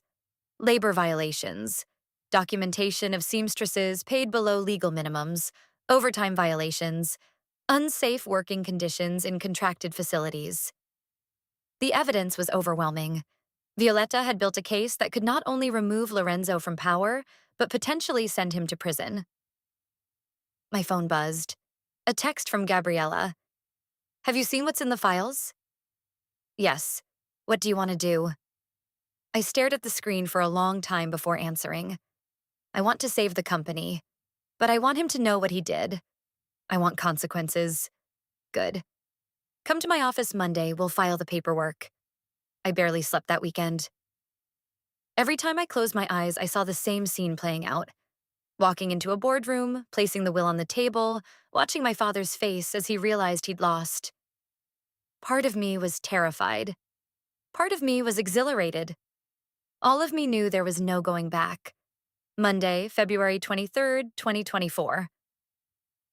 labor violations, documentation of seamstresses paid below legal minimums, overtime violations, unsafe working conditions in contracted facilities. The evidence was overwhelming. Violetta had built a case that could not only remove Lorenzo from power, but potentially send him to prison. My phone buzzed. A text from Gabriella. "Have you seen what's in the files?" "Yes. What do you want to do?" I stared at the screen for a long time before answering. I want to save the company, but I want him to know what he did. I want consequences. Good. Come to my office Monday, we'll file the paperwork. I barely slept that weekend. Every time I closed my eyes, I saw the same scene playing out. Walking into a boardroom, placing the will on the table, watching my father's face as he realized he'd lost. Part of me was terrified. Part of me was exhilarated. All of me knew there was no going back. Monday, February 23rd, 2024.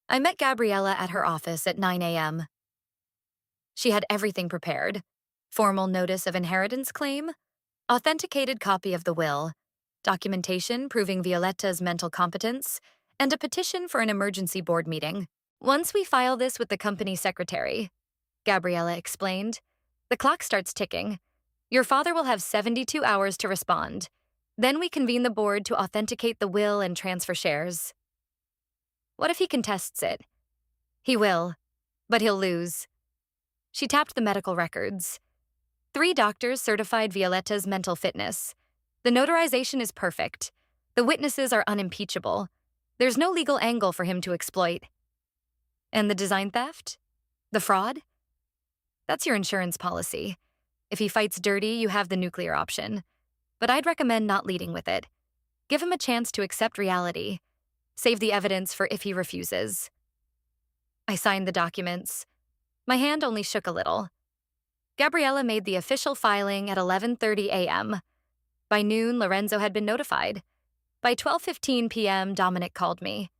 I met Gabriella at her office at 9 a.m. She had everything prepared. Formal notice of inheritance claim, authenticated copy of the will, documentation proving Violetta's mental competence, and a petition for an emergency board meeting. "Once we file this with the company secretary," Gabriella explained, "the clock starts ticking. Your father will have 72 hours to respond. Then we convene the board to authenticate the will and transfer shares." "What if he contests it?" "He will, but he'll lose." She tapped the medical records. 3 doctors certified Violetta's mental fitness. The notarization is perfect. The witnesses are unimpeachable. There's no legal angle for him to exploit. And the design theft? The fraud? That's your insurance policy. If he fights dirty, you have the nuclear option. But I'd recommend not leading with it. Give him a chance to accept reality. Save the evidence for if he refuses. I signed the documents. My hand only shook a little. Gabriella made the official filing at 11:30 a.m. By noon, Lorenzo had been notified. By 12:15 p.m., Dominic called me.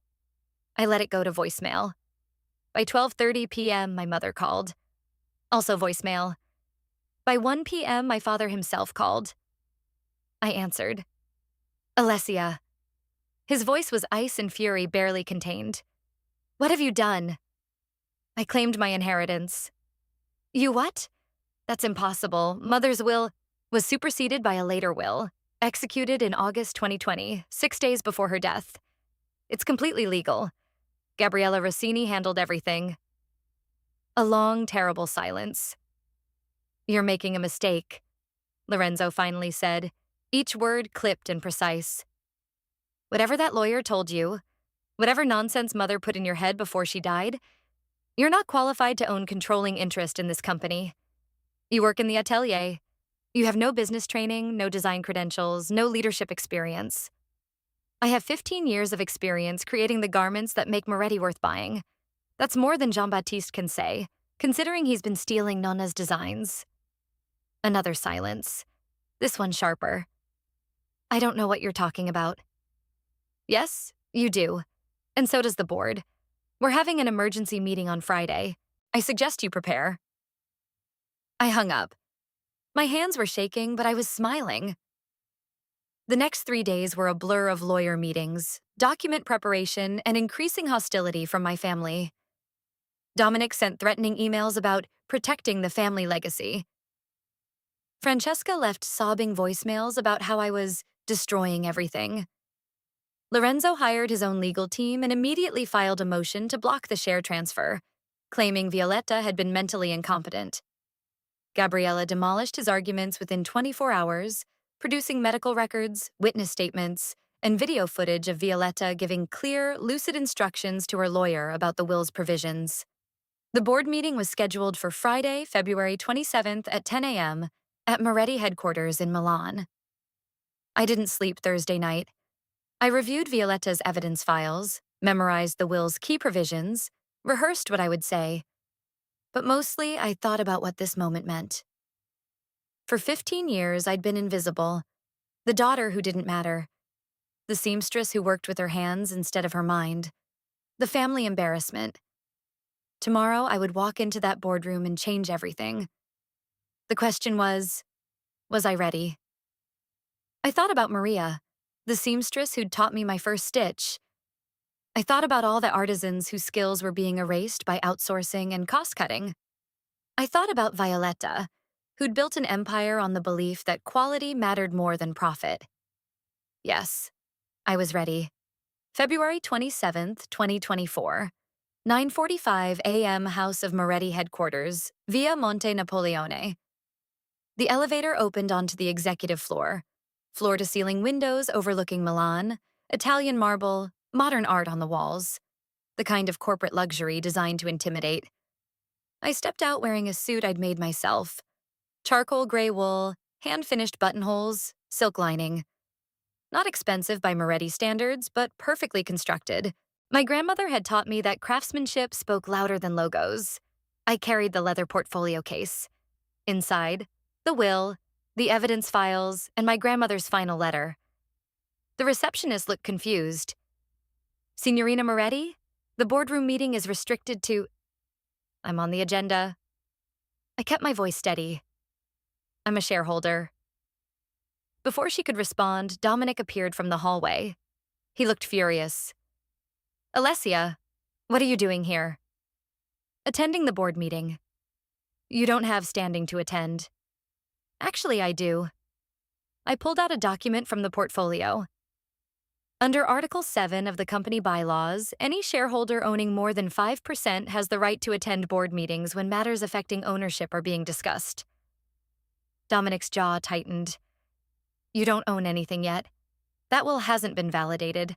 I let it go to voicemail. By 12:30 p.m., my mother called. Also voicemail. By 1 p.m., my father himself called. I answered. "Alessia." His voice was ice and fury barely contained. "What have you done?" "I claimed my inheritance." "You what?" "That's impossible. Mother's will was superseded by a later will, executed in August 2020, 6 days before her death. It's completely legal. Gabriella Rossini handled everything." A long, terrible silence. "You're making a mistake," Lorenzo finally said, each word clipped and precise. "Whatever that lawyer told you, whatever nonsense Mother put in your head before she died, you're not qualified to own controlling interest in this company. You work in the atelier. You have no business training, no design credentials, no leadership experience. I have 15 years of experience creating the garments that make Moretti worth buying. That's more than Jean-Baptiste can say, considering he's been stealing Nonna's designs." Another silence. This one sharper. "I don't know what you're talking about." "Yes, you do. And so does the board. We're having an emergency meeting on Friday. I suggest you prepare." I hung up. My hands were shaking, but I was smiling. The next 3 days were a blur of lawyer meetings, document preparation, and increasing hostility from my family. Dominic sent threatening emails about protecting the family legacy. Francesca left sobbing voicemails about how I was destroying everything. Lorenzo hired his own legal team and immediately filed a motion to block the share transfer, claiming Violetta had been mentally incompetent. Gabriella demolished his arguments within 24 hours, producing medical records, witness statements, and video footage of Violetta giving clear, lucid instructions to her lawyer about the will's provisions. The board meeting was scheduled for Friday, February 27th at 10 a.m. at Moretti headquarters in Milan. I didn't sleep Thursday night. I reviewed Violetta's evidence files, memorized the will's key provisions, rehearsed what I would say, but mostly I thought about what this moment meant. For 15 years, I'd been invisible, the daughter who didn't matter, the seamstress who worked with her hands instead of her mind, the family embarrassment. Tomorrow, I would walk into that boardroom and change everything. The question was I ready? I thought about Maria, the seamstress who'd taught me my first stitch. I thought about all the artisans whose skills were being erased by outsourcing and cost-cutting. I thought about Violetta, who'd built an empire on the belief that quality mattered more than profit. Yes, I was ready. February 27th, 2024, 9:45 a.m. House of Moretti headquarters, Via Monte Napoleone. The elevator opened onto the executive floor, floor-to-ceiling windows overlooking Milan, Italian marble, modern art on the walls, the kind of corporate luxury designed to intimidate. I stepped out wearing a suit I'd made myself. Charcoal gray wool, hand-finished buttonholes, silk lining. Not expensive by Moretti standards, but perfectly constructed. My grandmother had taught me that craftsmanship spoke louder than logos. I carried the leather portfolio case. Inside, the will, the evidence files, and my grandmother's final letter. The receptionist looked confused. Signorina Moretti, the boardroom meeting is restricted to... I'm on the agenda. I kept my voice steady. I'm a shareholder. Before she could respond, Dominic appeared from the hallway. He looked furious. Alessia, what are you doing here? Attending the board meeting. You don't have standing to attend. Actually, I do. I pulled out a document from the portfolio. Under Article 7 of the company bylaws, any shareholder owning more than 5% has the right to attend board meetings when matters affecting ownership are being discussed. Dominic's jaw tightened. You don't own anything yet. That will hasn't been validated.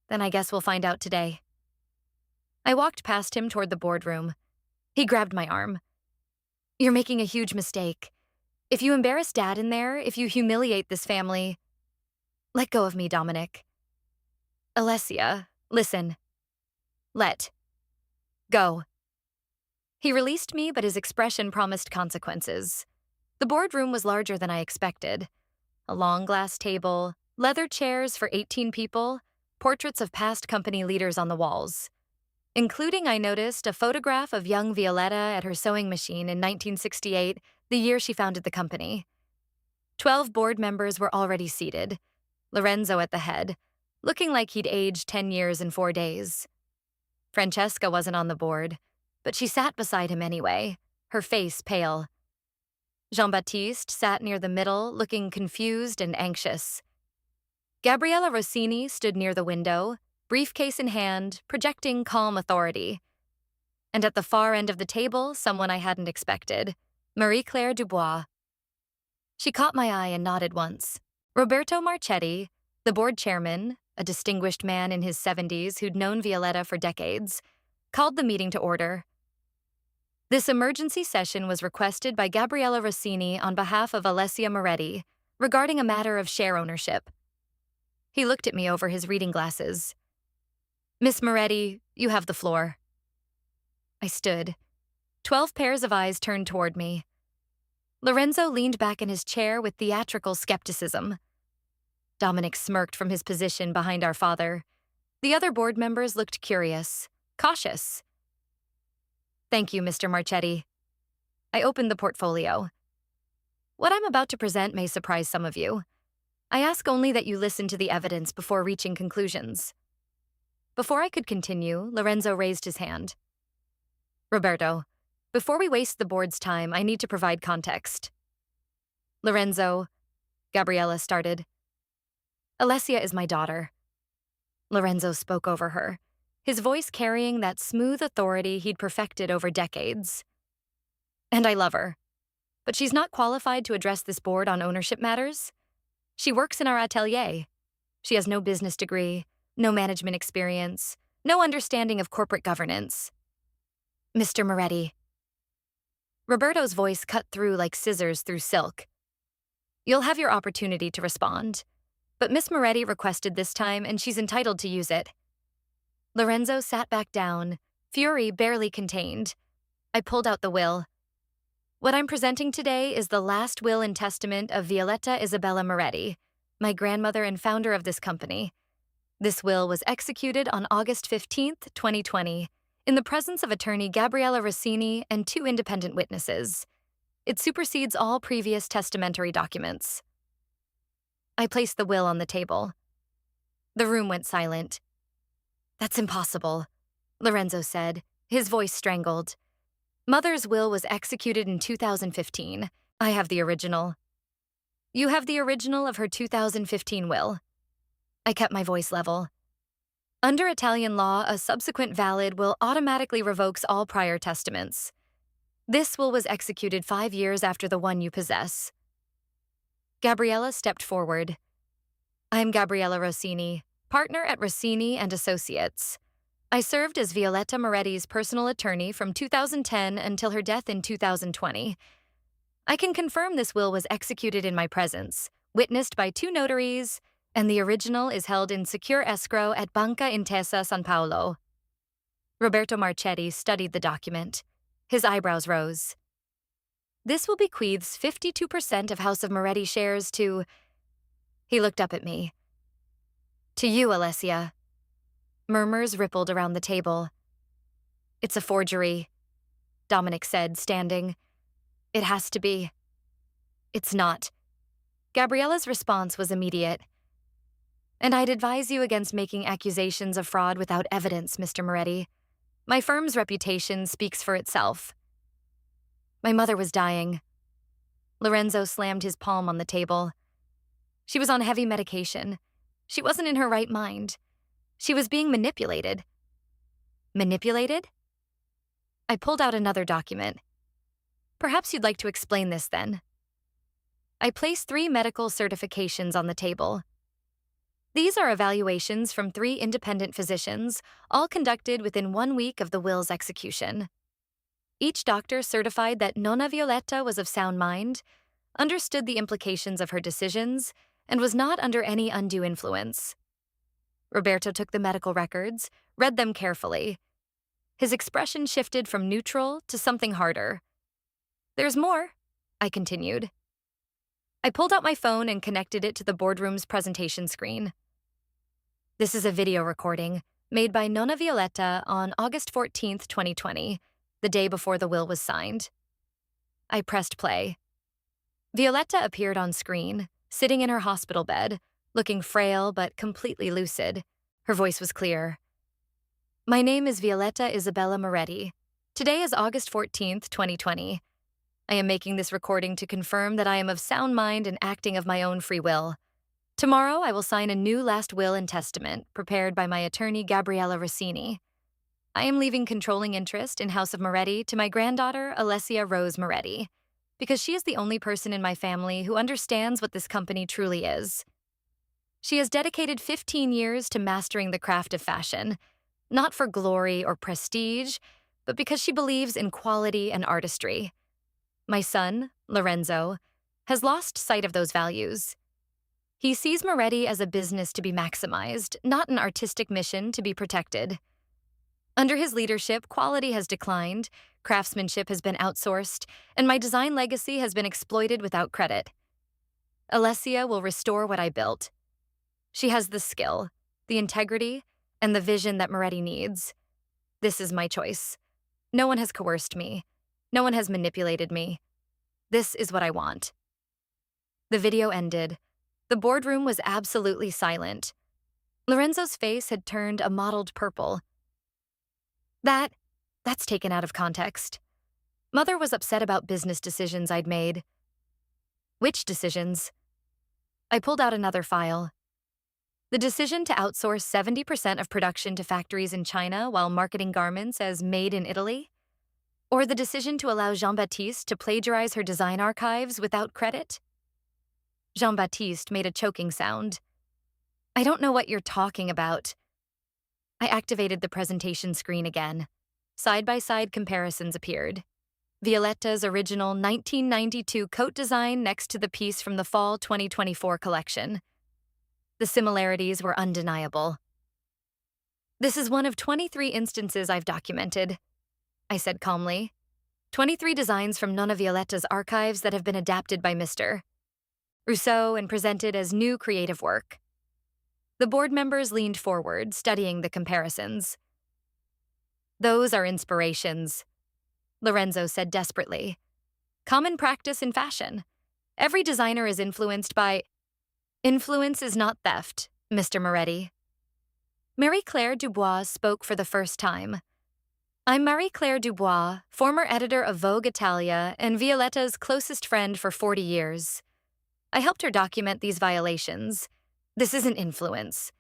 Then I guess we'll find out today. I walked past him toward the boardroom. He grabbed my arm. You're making a huge mistake. If you embarrass Dad in there, if you humiliate this family... Let go of me, Dominic. Alessia, listen. Let. Go. He released me, but his expression promised consequences. The boardroom was larger than I expected. A long glass table, leather chairs for 18 people, portraits of past company leaders on the walls. Including, I noticed, a photograph of young Violetta at her sewing machine in 1968, the year she founded the company. 12 board members were already seated, Lorenzo at the head, looking like he'd aged 10 years in 4 days. Francesca wasn't on the board, but she sat beside him anyway, her face pale. Jean-Baptiste sat near the middle, looking confused and anxious. Gabriella Rossini stood near the window, briefcase in hand, projecting calm authority. And at the far end of the table, someone I hadn't expected, Marie-Claire Dubois. She caught my eye and nodded once. Roberto Marchetti, the board chairman, a distinguished man in his 70s who'd known Violetta for decades, called the meeting to order. This emergency session was requested by Gabriella Rossini on behalf of Alessia Moretti regarding a matter of share ownership. He looked at me over his reading glasses. Miss Moretti, you have the floor. I stood. 12 pairs of eyes turned toward me. Lorenzo leaned back in his chair with theatrical skepticism. Dominic smirked from his position behind our father. The other board members looked curious, cautious. Thank you, Mr. Marchetti. I opened the portfolio. What I'm about to present may surprise some of you. I ask only that you listen to the evidence before reaching conclusions. Before I could continue, Lorenzo raised his hand. Roberto, before we waste the board's time, I need to provide context. Lorenzo, Gabriella started. Alessia is my daughter. Lorenzo spoke over her. his voice carrying that smooth authority he'd perfected over decades. And I love her. But she's not qualified to address this board on ownership matters. She works in our atelier. She has no business degree, no management experience, no understanding of corporate governance. Mr. Moretti. Roberto's voice cut through like scissors through silk. You'll have your opportunity to respond, but Miss Moretti requested this time and she's entitled to use it. Lorenzo sat back down, fury barely contained. I pulled out the will. What I'm presenting today is the last will and testament of Violetta Isabella Moretti, my grandmother and founder of this company. This will was executed on August 15th, 2020, in the presence of attorney Gabriella Rossini and 2 independent witnesses. It supersedes all previous testamentary documents. I placed the will on the table. The room went silent. That's impossible, Lorenzo said, his voice strangled. Mother's will was executed in 2015. I have the original. You have the original of her 2015 will. I kept my voice level. Under Italian law, a subsequent valid will automatically revokes all prior testaments. This will was executed 5 years after the one you possess. Gabriella stepped forward. I'm Gabriella Rossini, partner at Rossini and Associates. I served as Violetta Moretti's personal attorney from 2010 until her death in 2020. I can confirm this will was executed in my presence, witnessed by 2 notaries, and the original is held in secure escrow at Banca Intesa San Paolo. Roberto Marchetti studied the document. His eyebrows rose. This will bequeaths 52% of House of Moretti shares to... He looked up at me. To you, Alessia. Murmurs rippled around the table. It's a forgery, Dominic said, standing. It has to be. It's not. Gabriella's response was immediate. And I'd advise you against making accusations of fraud without evidence, Mr. Moretti. My firm's reputation speaks for itself. My mother was dying. Lorenzo slammed his palm on the table. She was on heavy medication. She wasn't in her right mind. She was being manipulated. Manipulated? I pulled out another document. Perhaps you'd like to explain this then. I placed 3 medical certifications on the table. These are evaluations from 3 independent physicians, all conducted within 1 week of the will's execution. Each doctor certified that Nonna Violetta was of sound mind, understood the implications of her decisions, and was not under any undue influence. Roberto took the medical records, read them carefully. His expression shifted from neutral to something harder. There's more, I continued. I pulled out my phone and connected it to the boardroom's presentation screen. This is a video recording made by Nonna Violetta on August 14th, 2020, the day before the will was signed. I pressed play. Violetta appeared on screen, sitting in her hospital bed, looking frail but completely lucid. Her voice was clear. My name is Violetta Isabella Moretti. Today is August 14th, 2020. I am making this recording to confirm that I am of sound mind and acting of my own free will. Tomorrow, I will sign a new last will and testament prepared by my attorney Gabriella Rossini. I am leaving controlling interest in House of Moretti to my granddaughter, Alessia Rose Moretti, because she is the only person in my family who understands what this company truly is. She has dedicated 15 years to mastering the craft of fashion, not for glory or prestige, but because she believes in quality and artistry. My son, Lorenzo, has lost sight of those values. He sees Moretti as a business to be maximized, not an artistic mission to be protected. Under his leadership, quality has declined, craftsmanship has been outsourced, and my design legacy has been exploited without credit. Alessia will restore what I built. She has the skill, the integrity, and the vision that Moretti needs. This is my choice. No one has coerced me. No one has manipulated me. This is what I want. The video ended. The boardroom was absolutely silent. Lorenzo's face had turned a mottled purple. That's taken out of context. Mother was upset about business decisions I'd made. Which decisions? I pulled out another file. The decision to outsource 70% of production to factories in China while marketing garments as made in Italy? Or the decision to allow Jean-Baptiste to plagiarize her design archives without credit? Jean-Baptiste made a choking sound. I don't know what you're talking about. I activated the presentation screen again. Side-by-side comparisons appeared. Violetta's original 1992 coat design next to the piece from the fall 2024 collection. The similarities were undeniable. This is one of 23 instances I've documented, I said calmly. 23 designs from none of Violetta's archives that have been adapted by Mr. Rousseau and presented as new creative work. The board members leaned forward, studying the comparisons. Those are inspirations, Lorenzo said desperately. Common practice in fashion. Every designer is influenced by... Influence is not theft, Mr. Moretti. Marie-Claire Dubois spoke for the first time. I'm Marie-Claire Dubois, former editor of Vogue Italia and Violetta's closest friend for 40 years. I helped her document these violations. This isn't influence.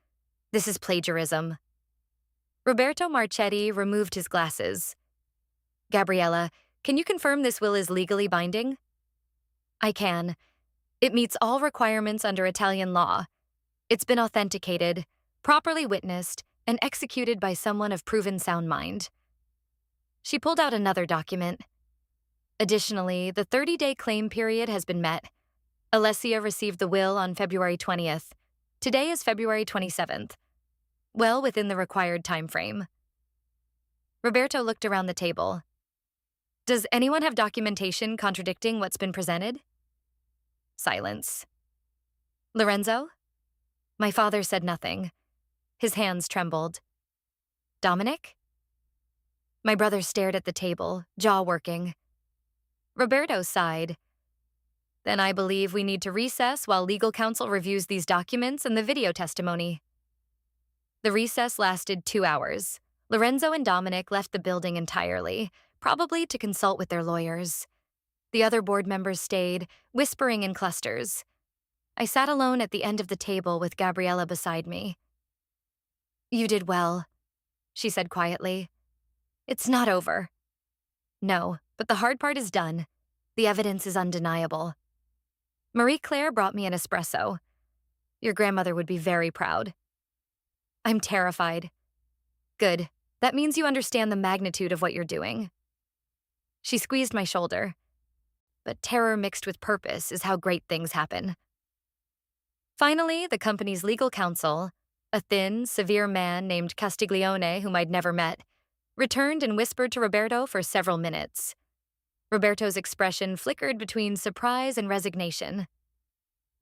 This is plagiarism. Roberto Marchetti removed his glasses. Gabriella, can you confirm this will is legally binding? I can. It meets all requirements under Italian law. It's been authenticated, properly witnessed, and executed by someone of proven sound mind. She pulled out another document. Additionally, the 30-day claim period has been met. Alessia received the will on February 20th. Today is February 27th. Well within the required time frame. Roberto looked around the table. Does anyone have documentation contradicting what's been presented? Silence. Lorenzo? My father said nothing. His hands trembled. Dominic? My brother stared at the table, jaw working. Roberto sighed. Then I believe we need to recess while legal counsel reviews these documents and the video testimony. The recess lasted 2 hours. Lorenzo and Dominic left the building entirely, probably to consult with their lawyers. The other board members stayed, whispering in clusters. I sat alone at the end of the table with Gabriella beside me. You did well, she said quietly. It's not over. No, but the hard part is done. The evidence is undeniable. Marie-Claire brought me an espresso. Your grandmother would be very proud. I'm terrified. Good. That means you understand the magnitude of what you're doing. She squeezed my shoulder. But terror mixed with purpose is how great things happen. Finally, the company's legal counsel, a thin, severe man named Castiglione whom I'd never met, returned and whispered to Roberto for several minutes. Roberto's expression flickered between surprise and resignation.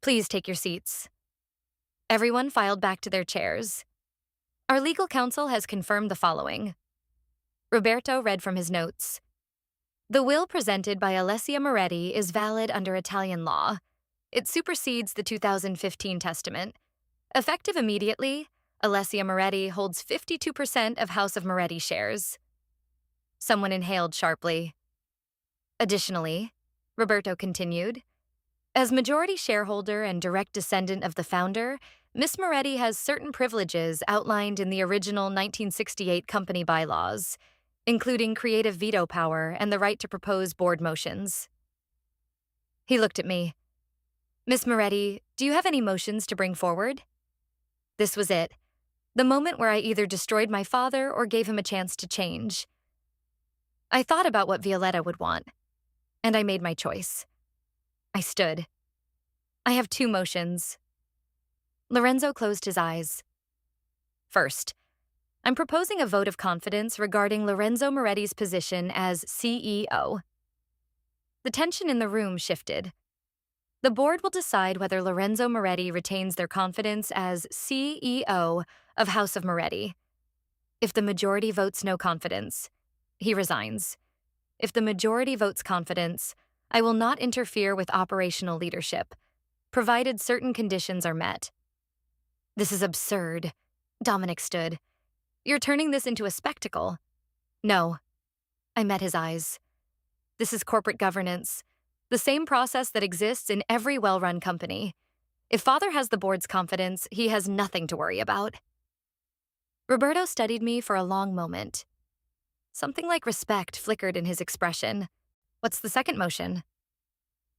Please take your seats. Everyone filed back to their chairs. Our legal counsel has confirmed the following. Roberto read from his notes. The will presented by Alessia Moretti is valid under Italian law. It supersedes the 2015 testament. Effective immediately, Alessia Moretti holds 52% of House of Moretti shares. Someone inhaled sharply. Additionally, Roberto continued, as majority shareholder and direct descendant of the founder, Miss Moretti has certain privileges outlined in the original 1968 company bylaws, including creative veto power and the right to propose board motions. He looked at me. Miss Moretti, do you have any motions to bring forward? This was it, the moment where I either destroyed my father or gave him a chance to change. I thought about what Violetta would want, and I made my choice. I stood. I have 2 motions. Lorenzo closed his eyes. First, I'm proposing a vote of confidence regarding Lorenzo Moretti's position as CEO. The tension in the room shifted. The board will decide whether Lorenzo Moretti retains their confidence as CEO of House of Moretti. If the majority votes no confidence, he resigns. If the majority votes confidence, I will not interfere with operational leadership, provided certain conditions are met. This is absurd. Dominic stood. You're turning this into a spectacle. No. I met his eyes. This is corporate governance, the same process that exists in every well-run company. If father has the board's confidence, he has nothing to worry about. Roberto studied me for a long moment. Something like respect flickered in his expression. What's the second motion?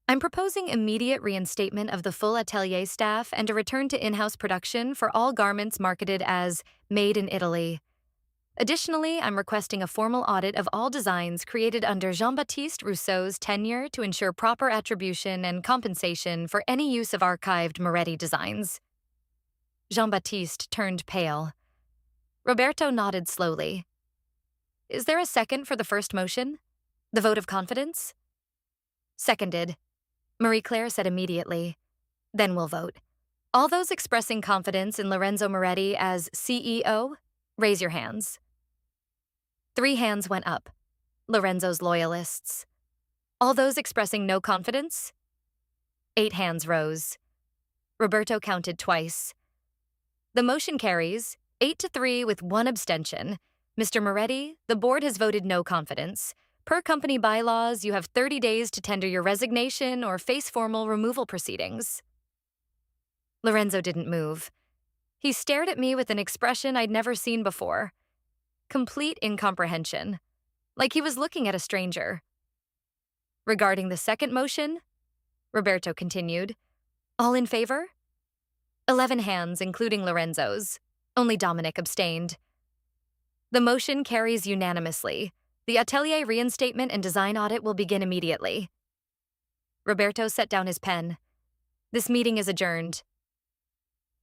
I'm proposing immediate reinstatement of the full atelier staff and a return to in-house production for all garments marketed as made in Italy. Additionally, I'm requesting a formal audit of all designs created under Jean-Baptiste Rousseau's tenure to ensure proper attribution and compensation for any use of archived Moretti designs. Jean-Baptiste turned pale. Roberto nodded slowly. Is there a second for the first motion? The vote of confidence? Seconded. Marie-Claire said immediately. Then we'll vote. All those expressing confidence in Lorenzo Moretti as CEO, raise your hands. 3 hands went up. Lorenzo's loyalists. All those expressing no confidence? 8 hands rose. Roberto counted twice. The motion carries, 8-3 with 1 abstention. Mr. Moretti, the board has voted no confidence. Per company bylaws, you have 30 days to tender your resignation or face formal removal proceedings. Lorenzo didn't move. He stared at me with an expression I'd never seen before. Complete incomprehension, like he was looking at a stranger. Regarding the second motion, Roberto continued, all in favor? 11 hands, including Lorenzo's. Only Dominic abstained. The motion carries unanimously. The atelier reinstatement and design audit will begin immediately. Roberto set down his pen. This meeting is adjourned.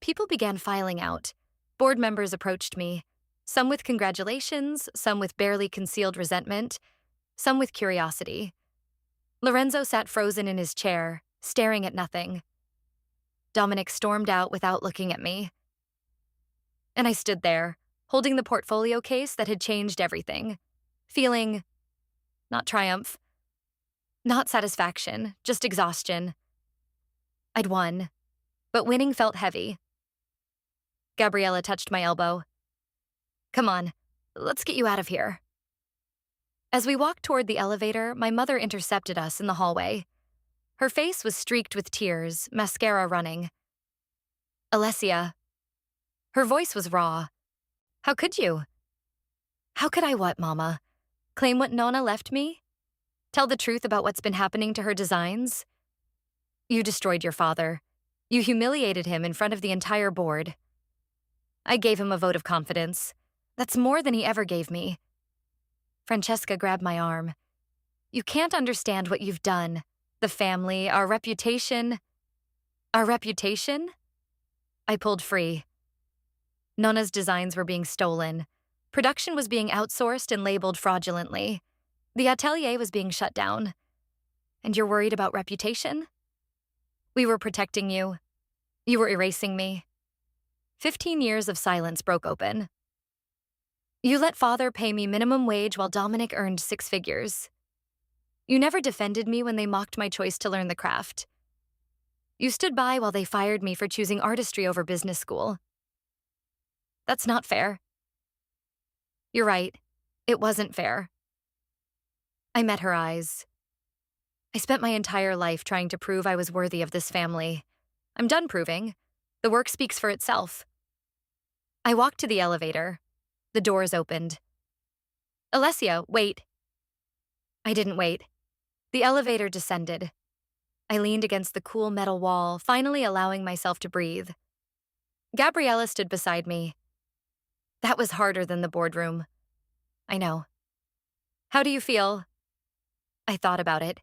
People began filing out. Board members approached me, some with congratulations, some with barely concealed resentment, some with curiosity. Lorenzo sat frozen in his chair, staring at nothing. Dominic stormed out without looking at me. And I stood there, holding the portfolio case that had changed everything, feeling not triumph, not satisfaction, just exhaustion. I'd won, but winning felt heavy. Gabriella touched my elbow. Come on, let's get you out of here. As we walked toward the elevator, my mother intercepted us in the hallway. Her face was streaked with tears, mascara running. Alessia. Her voice was raw. How could you? How could I what, Mama? Claim what Nonna left me? Tell the truth about what's been happening to her designs? You destroyed your father. You humiliated him in front of the entire board. I gave him a vote of confidence. That's more than he ever gave me. Francesca grabbed my arm. You can't understand what you've done. The family, our reputation. Our reputation? I pulled free. Nonna's designs were being stolen. Production was being outsourced and labeled fraudulently. The atelier was being shut down. And you're worried about reputation? We were protecting you. You were erasing me. 15 years of silence broke open. You let father pay me minimum wage while Dominic earned 6 figures. You never defended me when they mocked my choice to learn the craft. You stood by while they fired me for choosing artistry over business school. That's not fair. You're right. It wasn't fair. I met her eyes. I spent my entire life trying to prove I was worthy of this family. I'm done proving. The work speaks for itself. I walked to the elevator. The doors opened. Alessia, wait. I didn't wait. The elevator descended. I leaned against the cool metal wall, finally allowing myself to breathe. Gabriella stood beside me. That was harder than the boardroom. I know. How do you feel? I thought about it.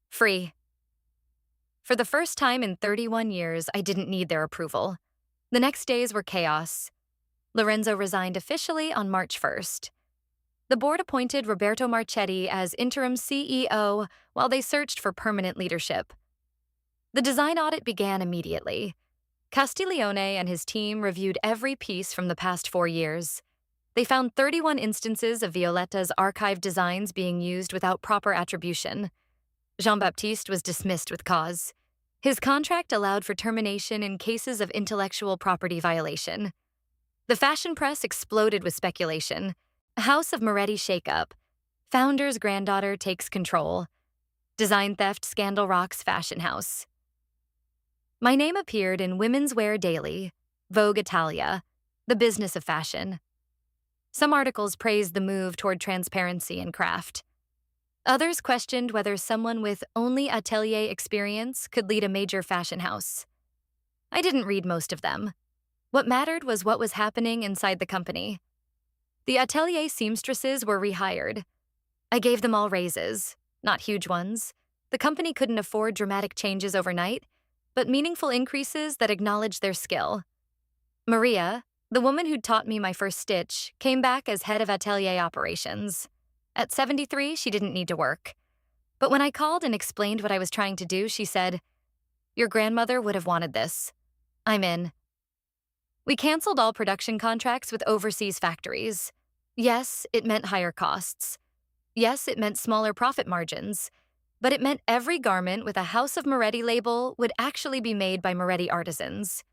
Free. For the first time in 31 years, I didn't need their approval. The next days were chaos. Lorenzo resigned officially on March 1st. The board appointed Roberto Marchetti as interim CEO while they searched for permanent leadership. The design audit began immediately. Castiglione and his team reviewed every piece from the past 4 years. They found 31 instances of Violetta's archived designs being used without proper attribution. Jean-Baptiste was dismissed with cause. His contract allowed for termination in cases of intellectual property violation. The fashion press exploded with speculation. House of Moretti shakeup. Founder's granddaughter takes control. Design theft scandal rocks fashion house. My name appeared in Women's Wear Daily, Vogue Italia, The Business of Fashion. Some articles praised the move toward transparency and craft. Others questioned whether someone with only atelier experience could lead a major fashion house. I didn't read most of them. What mattered was what was happening inside the company. The atelier seamstresses were rehired. I gave them all raises, not huge ones. The company couldn't afford dramatic changes overnight, but meaningful increases that acknowledged their skill. Maria, the woman who'd taught me my first stitch, came back as head of atelier operations. At 73, she didn't need to work. But when I called and explained what I was trying to do, she said, "Your grandmother would have wanted this. I'm in." We canceled all production contracts with overseas factories. Yes, it meant higher costs. Yes, it meant smaller profit margins. But it meant every garment with a House of Moretti label would actually be made by Moretti artisans.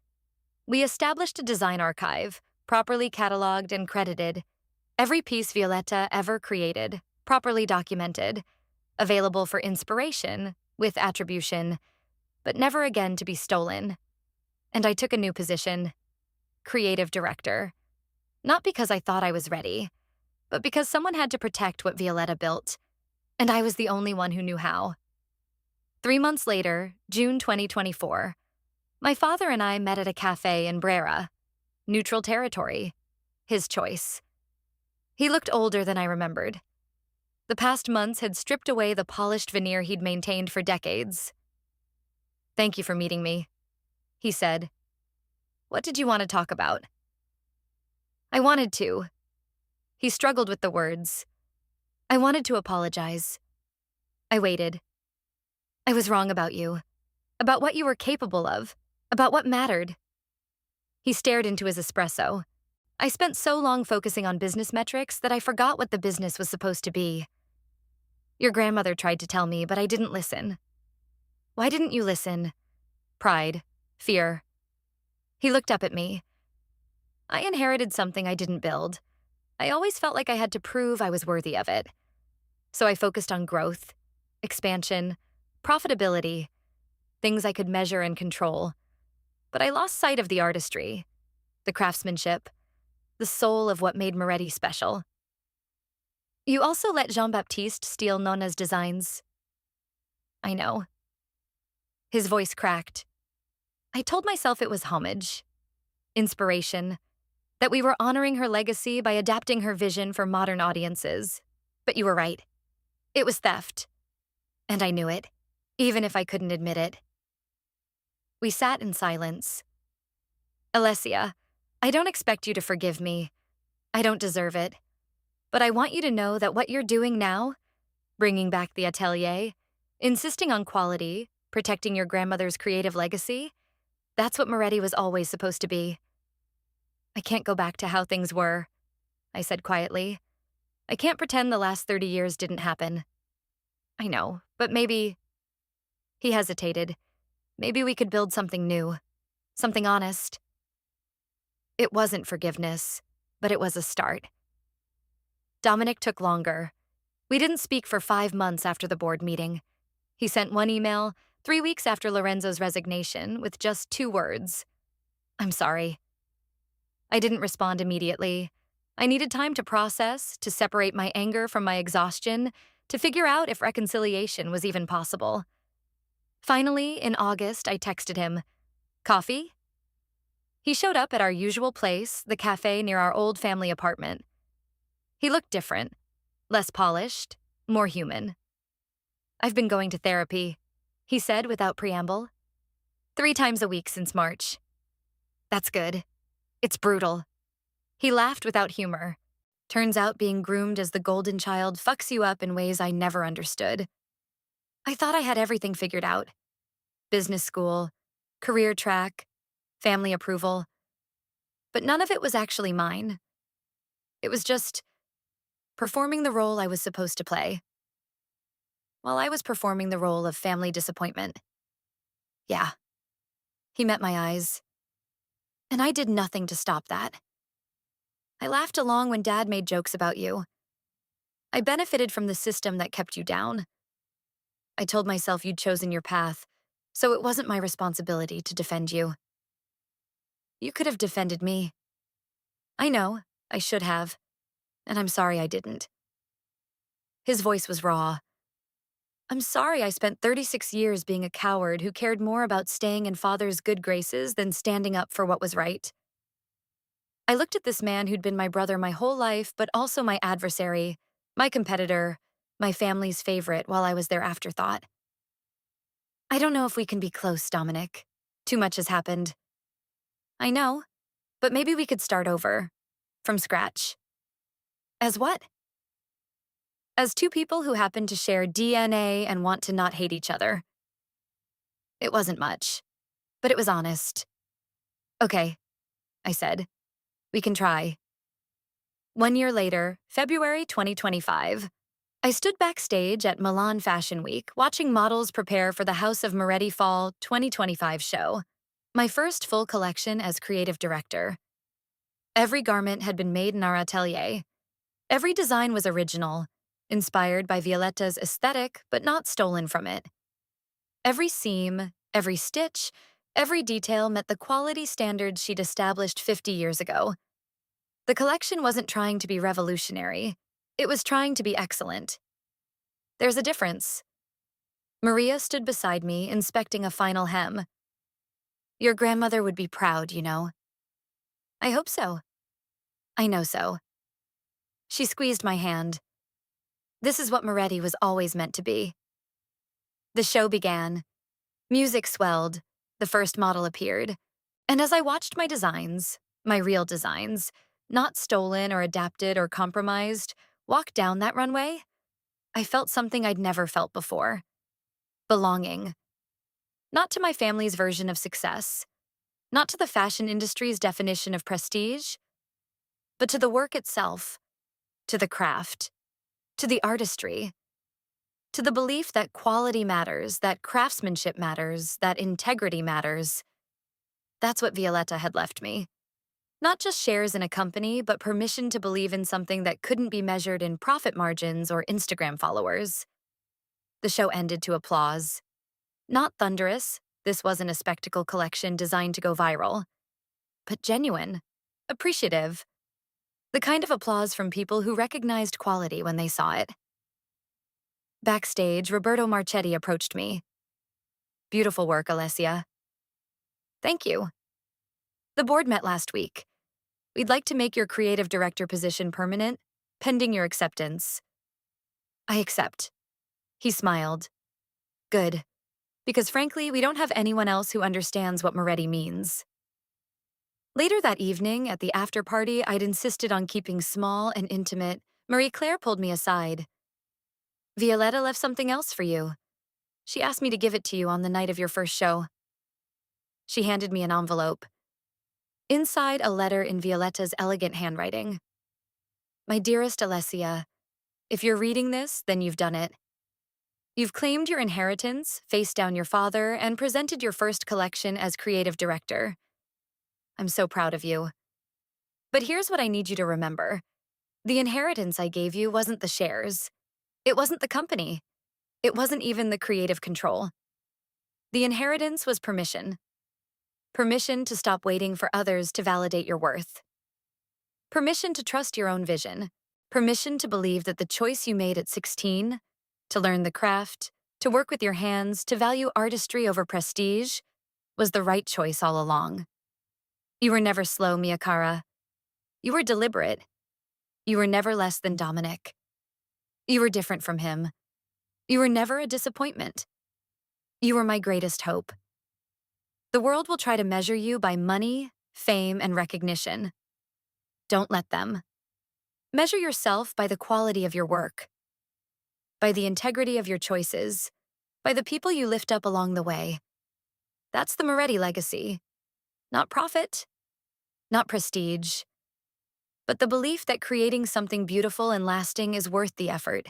We established a design archive, properly cataloged and credited. Every piece Violetta ever created, properly documented, available for inspiration, with attribution, but never again to be stolen. And I took a new position, creative director. Not because I thought I was ready, but because someone had to protect what Violetta built, and I was the only one who knew how. 3 months later, June 2024, my father and I met at a cafe in Brera. Neutral territory. His choice. He looked older than I remembered. The past months had stripped away the polished veneer he'd maintained for decades. "Thank you for meeting me," he said. "What did you want to talk about?" I wanted to. He struggled with the words. I wanted to apologize. I waited. I was wrong about you. About what you were capable of. About what mattered. He stared into his espresso. I spent so long focusing on business metrics that I forgot what the business was supposed to be. "Your grandmother tried to tell me, but I didn't listen." "Why didn't you listen?" Pride. Fear. He looked up at me. I inherited something I didn't build. I always felt like I had to prove I was worthy of it. So I focused on growth, expansion, profitability, things I could measure and control. But I lost sight of the artistry, the craftsmanship, the soul of what made Moretti special. "You also let Jean-Baptiste steal Nona's designs." "I know." His voice cracked. I told myself it was homage, inspiration, that we were honoring her legacy by adapting her vision for modern audiences. But you were right. It was theft. And I knew it, even if I couldn't admit it. We sat in silence. "Alessia, I don't expect you to forgive me. I don't deserve it. But I want you to know that what you're doing now, bringing back the atelier, insisting on quality, protecting your grandmother's creative legacy, that's what Moretti was always supposed to be." "I can't go back to how things were," I said quietly. "I can't pretend the last 30 years didn't happen." "I know, but maybe—" He hesitated. "Maybe we could build something new. Something honest." It wasn't forgiveness, but it was a start. Dominic took longer. We didn't speak for 5 months after the board meeting. He sent one email 3 weeks after Lorenzo's resignation with just 2 words. "I'm sorry." I didn't respond immediately. I needed time to process, to separate my anger from my exhaustion, to figure out if reconciliation was even possible. Finally, in August, I texted him, "Coffee?" He showed up at our usual place, the cafe near our old family apartment. He looked different, less polished, more human. "I've been going to therapy," he said without preamble. 3 times a week since March." "That's good. It's brutal." He laughed without humor. "Turns out being groomed as the golden child fucks you up in ways I never understood." I thought I had everything figured out. Business school, career track, family approval. But none of it was actually mine. It was just performing the role I was supposed to play. Well, I was performing the role of family disappointment. Yeah. He met my eyes. And I did nothing to stop that. I laughed along when Dad made jokes about you. I benefited from the system that kept you down. I told myself you'd chosen your path, so it wasn't my responsibility to defend you. You could have defended me. I know, I should have, and I'm sorry I didn't. His voice was raw. I'm sorry I spent 36 years being a coward who cared more about staying in father's good graces than standing up for what was right. I looked at this man who'd been my brother my whole life, but also my adversary, my competitor, my family's favorite while I was their afterthought. I don't know if we can be close, Dominic. Too much has happened. I know, but maybe we could start over. From scratch. As what? As two people who happen to share DNA and want to not hate each other. It wasn't much, but it was honest. Okay, I said. We can try. 1 year later, February 2025, I stood backstage at Milan Fashion Week watching models prepare for the House of Moretti Fall 2025 show, my first full collection as creative director. Every garment had been made in our atelier. Every design was original, inspired by Violetta's aesthetic but not stolen from it. Every seam, every stitch, every detail met the quality standards she'd established 50 years ago. The collection wasn't trying to be revolutionary. It was trying to be excellent. There's a difference. Maria stood beside me, inspecting a final hem. Your grandmother would be proud, you know. I hope so. I know so. She squeezed my hand. This is what Moretti was always meant to be. The show began. Music swelled. The first model appeared. And as I watched my designs, my real designs, not stolen or adapted or compromised, walk down that runway, I felt something I'd never felt before. Belonging. Not to my family's version of success, not to the fashion industry's definition of prestige, but to the work itself, to the craft, to the artistry, to the belief that quality matters, that craftsmanship matters, that integrity matters. That's what Violetta had left me. Not just shares in a company, but permission to believe in something that couldn't be measured in profit margins or Instagram followers. The show ended to applause. Not thunderous, this wasn't a spectacle collection designed to go viral, but genuine, appreciative. The kind of applause from people who recognized quality when they saw it. Backstage, Roberto Marchetti approached me. Beautiful work, Alessia. Thank you. The board met last week. We'd like to make your creative director position permanent, pending your acceptance. I accept. He smiled. Good. Because frankly, we don't have anyone else who understands what Moretti means. Later that evening, at the after-party I'd insisted on keeping small and intimate, Marie-Claire pulled me aside. Violetta left something else for you. She asked me to give it to you on the night of your first show. She handed me an envelope. Inside, a letter in Violetta's elegant handwriting. My dearest Alessia, if you're reading this, then you've done it. You've claimed your inheritance, faced down your father, and presented your first collection as creative director. I'm so proud of you. But here's what I need you to remember. The inheritance I gave you wasn't the shares. It wasn't the company. It wasn't even the creative control. The inheritance was permission. Permission to stop waiting for others to validate your worth. Permission to trust your own vision. Permission to believe that the choice you made at 16, to learn the craft, to work with your hands, to value artistry over prestige, was the right choice all along. You were never slow, Mia Cara. You were deliberate. You were never less than Dominic. You were different from him. You were never a disappointment. You were my greatest hope. The world will try to measure you by money, fame, and recognition. Don't let them. Measure yourself by the quality of your work, by the integrity of your choices, by the people you lift up along the way. That's the Moretti legacy. Not profit, not prestige, but the belief that creating something beautiful and lasting is worth the effort.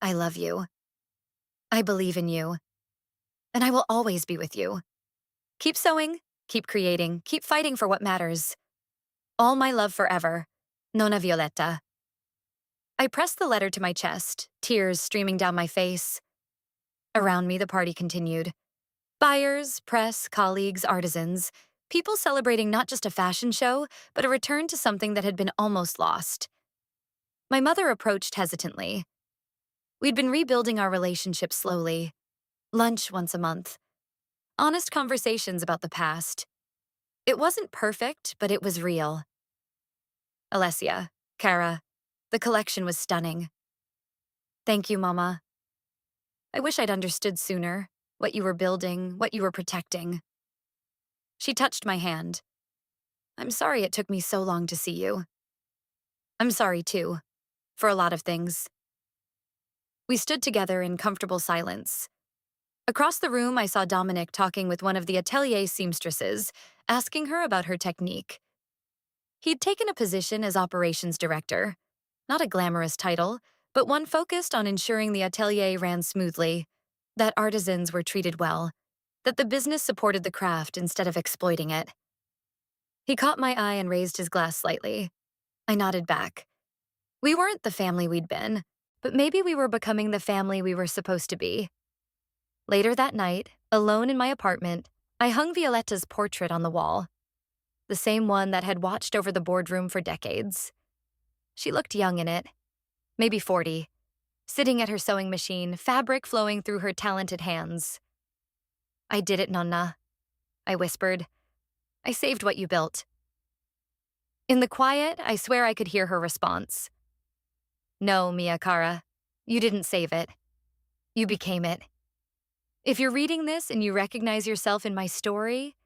I love you. I believe in you. And I will always be with you. Keep sewing, keep creating, keep fighting for what matters. All my love forever, Nonna Violetta. I pressed the letter to my chest, tears streaming down my face. Around me, the party continued. Buyers, press, colleagues, artisans, people celebrating not just a fashion show, but a return to something that had been almost lost. My mother approached hesitantly. We'd been rebuilding our relationship slowly. Lunch once a month. Honest conversations about the past. It wasn't perfect, but it was real. Alessia, Kara, the collection was stunning. Thank you, Mama. I wish I'd understood sooner what you were building, what you were protecting. She touched my hand. I'm sorry it took me so long to see you. I'm sorry, too, for a lot of things. We stood together in comfortable silence. Across the room, I saw Dominic talking with one of the atelier seamstresses, asking her about her technique. He'd taken a position as operations director. Not a glamorous title, but one focused on ensuring the atelier ran smoothly, that artisans were treated well, that the business supported the craft instead of exploiting it. He caught my eye and raised his glass slightly. I nodded back. We weren't the family we'd been, but maybe we were becoming the family we were supposed to be. Later that night, alone in my apartment, I hung Violetta's portrait on the wall, the same one that had watched over the boardroom for decades. She looked young in it, maybe 40, sitting at her sewing machine, fabric flowing through her talented hands. I did it, Nonna, I whispered. I saved what you built. In the quiet, I swear I could hear her response. No, Mia Cara, you didn't save it. You became it. If you're reading this and you recognize yourself in my story,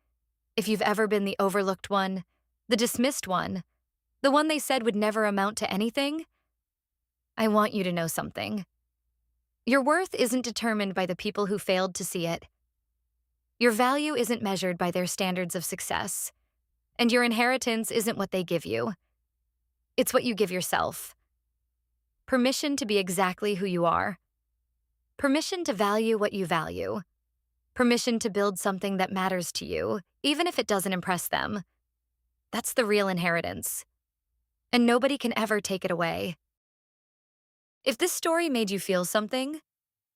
if you've ever been the overlooked one, the dismissed one, the one they said would never amount to anything, I want you to know something. Your worth isn't determined by the people who failed to see it. Your value isn't measured by their standards of success, and your inheritance isn't what they give you. It's what you give yourself. Permission to be exactly who you are. Permission to value what you value. Permission to build something that matters to you, even if it doesn't impress them. That's the real inheritance. And nobody can ever take it away. If this story made you feel something,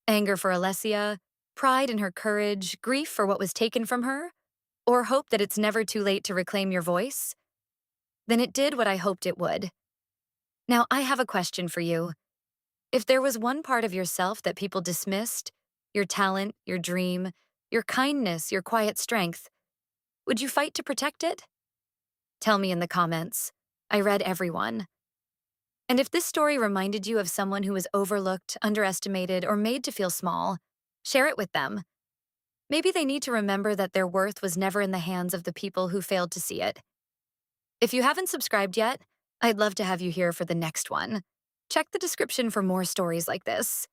anger for Alessia, pride in her courage, grief for what was taken from her, or hope that it's never too late to reclaim your voice, then it did what I hoped it would. Now, I have a question for you. If there was one part of yourself that people dismissed, your talent, your dream, your kindness, your quiet strength, would you fight to protect it? Tell me in the comments. I read every one. And if this story reminded you of someone who was overlooked, underestimated, or made to feel small, share it with them. Maybe they need to remember that their worth was never in the hands of the people who failed to see it. If you haven't subscribed yet, I'd love to have you here for the next one. Check the description for more stories like this.